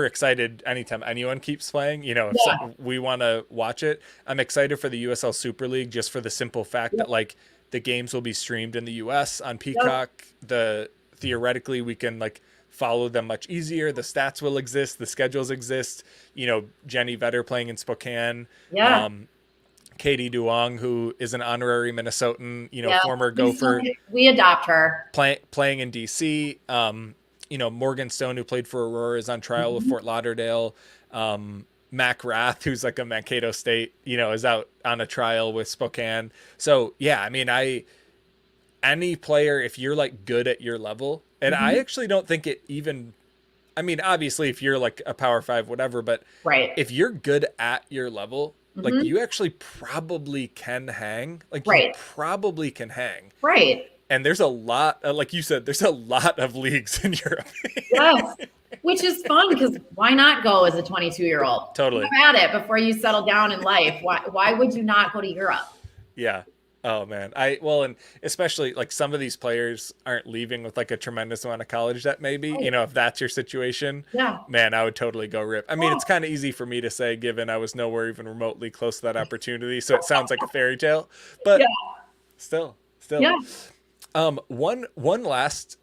excited anytime anyone keeps playing, if we want to watch it. I'm excited for the USL Super League just for the simple fact that like the games will be streamed in the US on Peacock. Theoretically we can like follow them much easier. The stats will exist. The schedules exist. Jenny Vetter playing in Spokane. Katie Duong, who is an honorary Minnesotan, former Gopher. We adopt her. Playing in DC. Morgan Stone, who played for Aurora, is on trial with Fort Lauderdale. Mac Rath, who's like a Mankato State, is out on a trial with Spokane. So yeah, any player, if you're like good at your level, and I actually don't think it even, obviously if you're like a Power 5, whatever, but if you're good at your level, like you actually probably can hang. Like you probably can hang. Right. And there's a lot, like you said, there's a lot of leagues in Europe. Yes, which is fun because why not go as a 22-year-old? Totally. Have at it before you settle down in life. Why would you not go to Europe? Yeah. Oh man. And especially like some of these players aren't leaving with like a tremendous amount of college debt maybe, if that's your situation, man, I would totally go rip. It's kind of easy for me to say, given I was nowhere even remotely close to that opportunity. So it sounds like a fairy tale, but still. Yeah. One last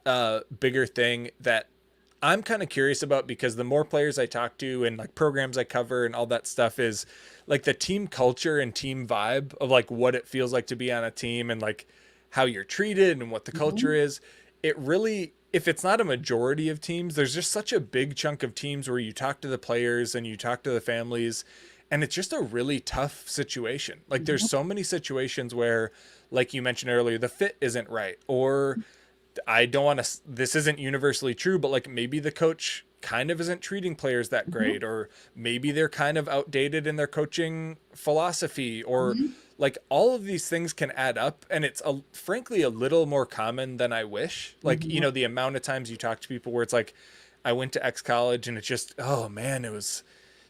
bigger thing that I'm kind of curious about, because the more players I talk to and like programs I cover and all that stuff, is like the team culture and team vibe of like what it feels like to be on a team and like how you're treated and what the culture is. It really if it's not a majority of teams, there's just such a big chunk of teams where you talk to the players and you talk to the families, and it's just a really tough situation. Like there's Mhm. so many situations where, like you mentioned earlier, the fit isn't right, or I don't want to, this isn't universally true, but like maybe the coach kind of isn't treating players that Mhm. great, or maybe they're kind of outdated in their coaching philosophy, or Mhm. like all of these things can add up. And it's frankly a little more common than I wish. Like, you Mhm. know, the amount of times you talk to people where it's like, I went to X college and it's just, oh man, it was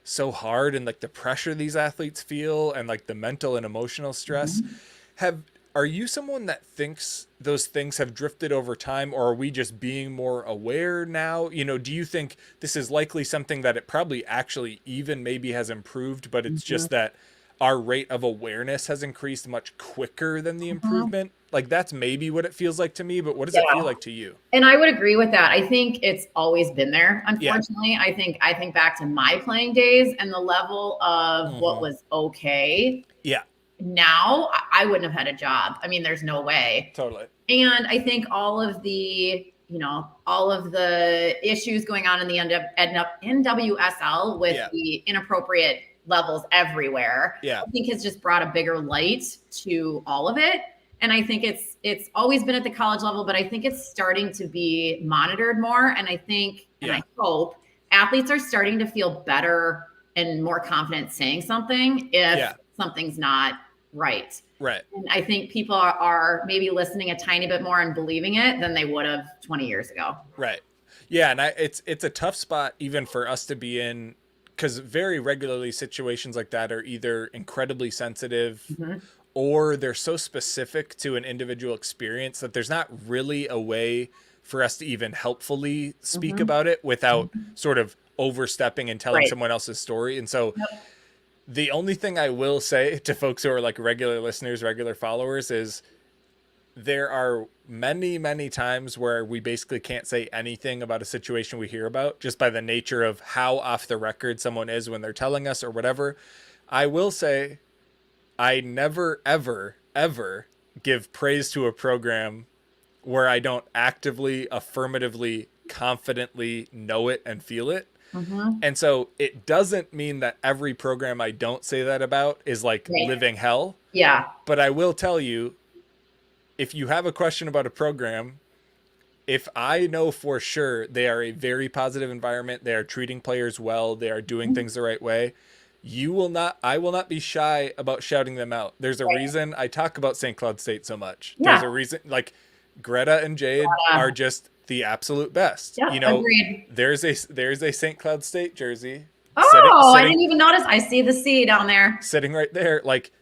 so hard. And like the pressure these athletes feel and like the mental and emotional stress. Mhm. Have Are you someone that thinks those things have drifted over time, or are we just being more aware now? You know, do you think this is likely something that it probably actually even maybe has improved, but it's Mhm. just that our rate of awareness has increased much quicker than the Mhm. improvement? Like that's maybe what it feels like to me, but what does it feel Yeah. like to you? And I would agree with that. I think it's always been there, Yeah. unfortunately. I think back to my playing days and the level of what Mm-hmm. was okay. Yeah, Now, I wouldn't have had a job. I mean, there's no way. totally. And I think all of the issues going on in the NWSL with Yeah. the inappropriate levels everywhere, Yeah. I think has just brought a bigger light to all of it. And I think it's always been at the college level, but I think it's starting to be monitored more. And I think, and Yeah. I hope athletes are starting to feel better and more confident saying something if Yeah. something's not right. Right. And I think people are maybe listening a tiny bit more and believing it than they would have 20 years ago. Right. Yeah, and it's a tough spot even for us to be in, because very regularly situations like that are either incredibly sensitive Mhm. or they're so specific to an individual experience that there's not really a way for us to even helpfully speak Mhm. about it without Mhm. sort of overstepping and telling Right. someone else's story. And so Yep. the only thing I will say to folks who are like regular listeners, regular followers is there are many, many times where we basically can't say anything about a situation we hear about just by the nature of how off the record someone is when they're telling us or whatever. I will say I never, ever, ever give praise to a program where I don't actively, affirmatively, confidently know it and feel it. Mhm. And so it doesn't mean that every program I don't say that about is like Right. living hell. Yeah. But I will tell you, if you have a question about a program, if I know for sure they are a very positive environment, they are treating players well, they are doing Mhm. things the right way, I will not be shy about shouting them out. There's a Right. reason I talk about St. Cloud State so much. There's Yeah. a reason, like Greta and Jade are just the absolute best. Yep. You know, Agreed. there's a St. Cloud State jersey sitting Oh, I sitting didn't even notice. I see the C down there. sitting right there. Like,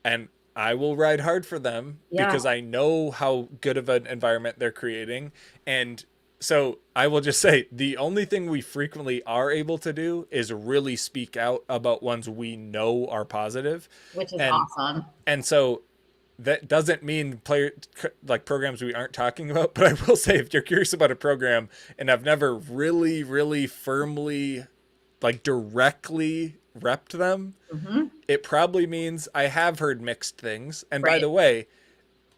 and I will ride hard for them Yeah. because I know how good of an environment they're creating. And so I will just say the only thing we frequently are able to do is really speak out about ones we know are positive. Which is And awesome. so that doesn't mean like programs we aren't talking about, but I will say if you're curious about a program and I've never really, really firmly like directly repped them, Mhm. it probably means I have heard mixed things. And by Right. the way,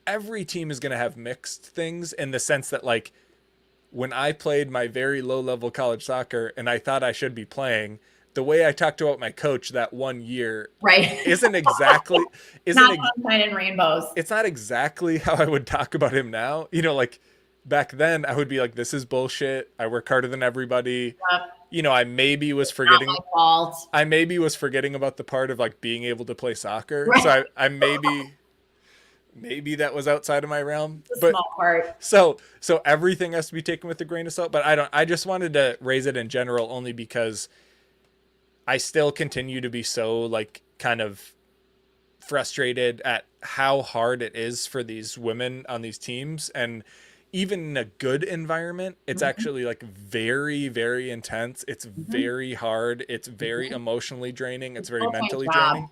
every team is going to have mixed things in the sense that, like, when I played my very low level college soccer and I thought I should be playing, the way I talked about my coach that one year Right. isn't exactly, isn't, Not sunshine and rainbows. it's not exactly how I would talk about him now. You know, like back then I would be like, this is bullshit. I work harder than everybody. Yep. You know, Not my fault. I maybe was forgetting about the part of like being able to play soccer. So Right. I maybe that was outside of my realm. The But small part. so everything has to be taken with a grain of salt. But I just wanted to raise it in general only because I still continue to be so like kind of frustrated at how hard it is for these women on these teams. And even in a good environment, it's Mhm. actually like very, very intense. It's Mhm. very hard. It's very Mhm. emotionally draining. It's It's a very full-time mentally job. draining.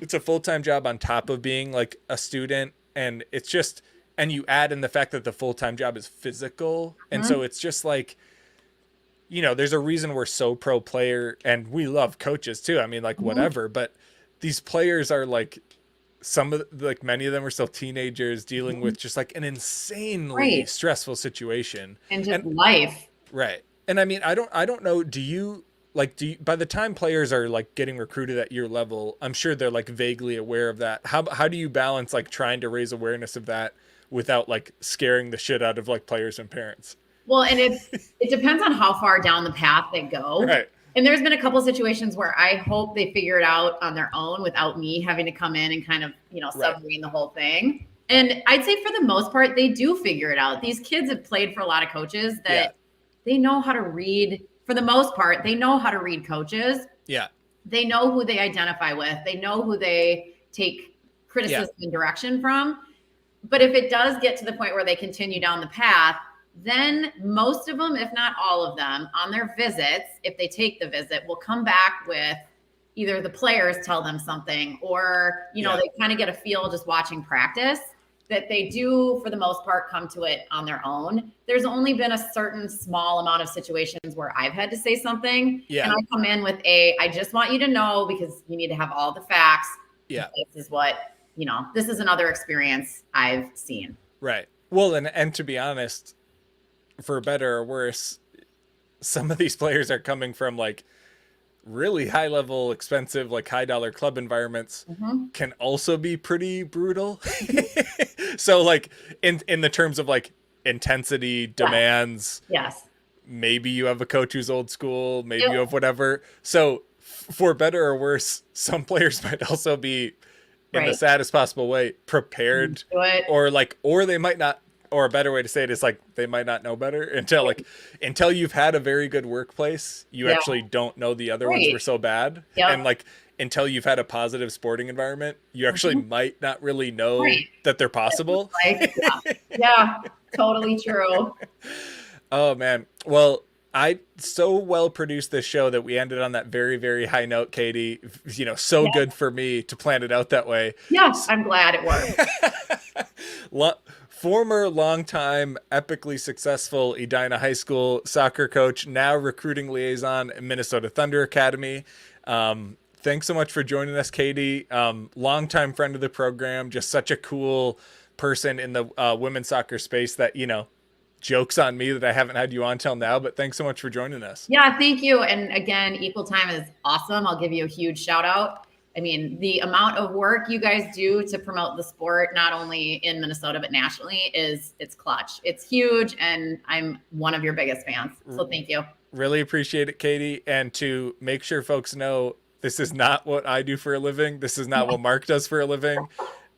It's a full-time job on top of being like a student. And it's just, and you add in the fact that the full-time job is physical. And so Mhm. it's just like, you know, there's a reason we're so pro player and we love coaches too. I mean, like Mhm. whatever, but these players are like some of like many of them are still teenagers dealing with just like an insanely Right. stressful situation. And just And life. right. And I mean, I don't know, do you like do you, by the time players are like getting recruited at your level, I'm sure they're like vaguely aware of that. How do you balance like trying to raise awareness of that without like scaring the shit out of like players and parents? Well, and it depends on how far down the path they go. Right. And there's been a couple situations where I hope they figure it out on their own without me having to come in and kind of, Right. submarine the whole thing. And I'd say for the most part, they do figure it out. These kids have played for a lot of coaches Yeah. that they know how to read. For the most part, they know how to read coaches. Yeah. They know who they identify with. They know who they take Yeah. criticism and direction from. But if it does get to the point where they continue down the path, then most of them, if not all of them, on their visits, if they take the visit, will come back with either the players tell them something or, Yeah. they kind of get a feel just watching practice that they do, for the most part, come to it on their own. There's only been a certain small amount of situations where I've had to say something. Yeah. And I come in with I just want you to know, because you need to have all the facts. Yeah. This is what, this is another experience I've seen. Right. Well, and to be honest, for better or worse, some of these players are coming from like really high level, expensive, like high dollar club environments, can also be pretty brutal. So like in the terms of like intensity, demands, Yes. maybe you have a coach who's old school, maybe you have whatever. So for better or worse, some players might also be in the saddest possible way prepared, or they might not, or a better way to say it is like they might not know better until you've had a very good workplace, you actually don't know the other ones were so bad. And like until you've had a positive sporting environment, you actually might not really know that they're possible. Yeah, totally true. Oh man. Well, I so well produced this show that we ended on that very, very high note, Katie. Good for me to plan it out that way. Yes, I'm glad it worked. Former longtime epically successful Edina High School soccer coach, now recruiting liaison at Minnesota Thunder Academy. Thanks so much for joining us, Katie. Longtime friend of the program, just such a cool person in the women's soccer space that, jokes on me that I haven't had you on till now, but thanks so much for joining us. Yeah, thank you. And again, Equal Time is awesome. I'll give you a huge shout out. I mean, the amount of work you guys do to promote the sport, not only in Minnesota, but nationally, it's clutch. It's huge. And I'm one of your biggest fans. So thank you. Really appreciate it, Katie. And to make sure folks know, this is not what I do for a living. This is not what Mark does for a living.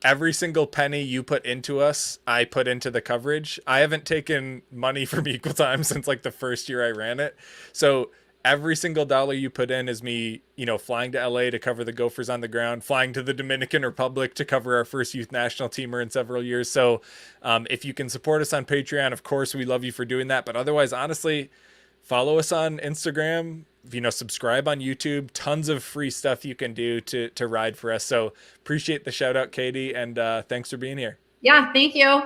Every single penny you put into us, I put into the coverage. I haven't taken money from Equal Time since like the first year I ran it. So every single dollar you put in is me, flying to LA to cover the Gophers on the ground, flying to the Dominican Republic to cover our first youth national teamer in several years. So if you can support us on Patreon, of course, we love you for doing that. But otherwise, honestly, follow us on Instagram, subscribe on YouTube, tons of free stuff you can do to ride for us. So appreciate the shout out, Katie. And thanks for being here. Yeah, thank you.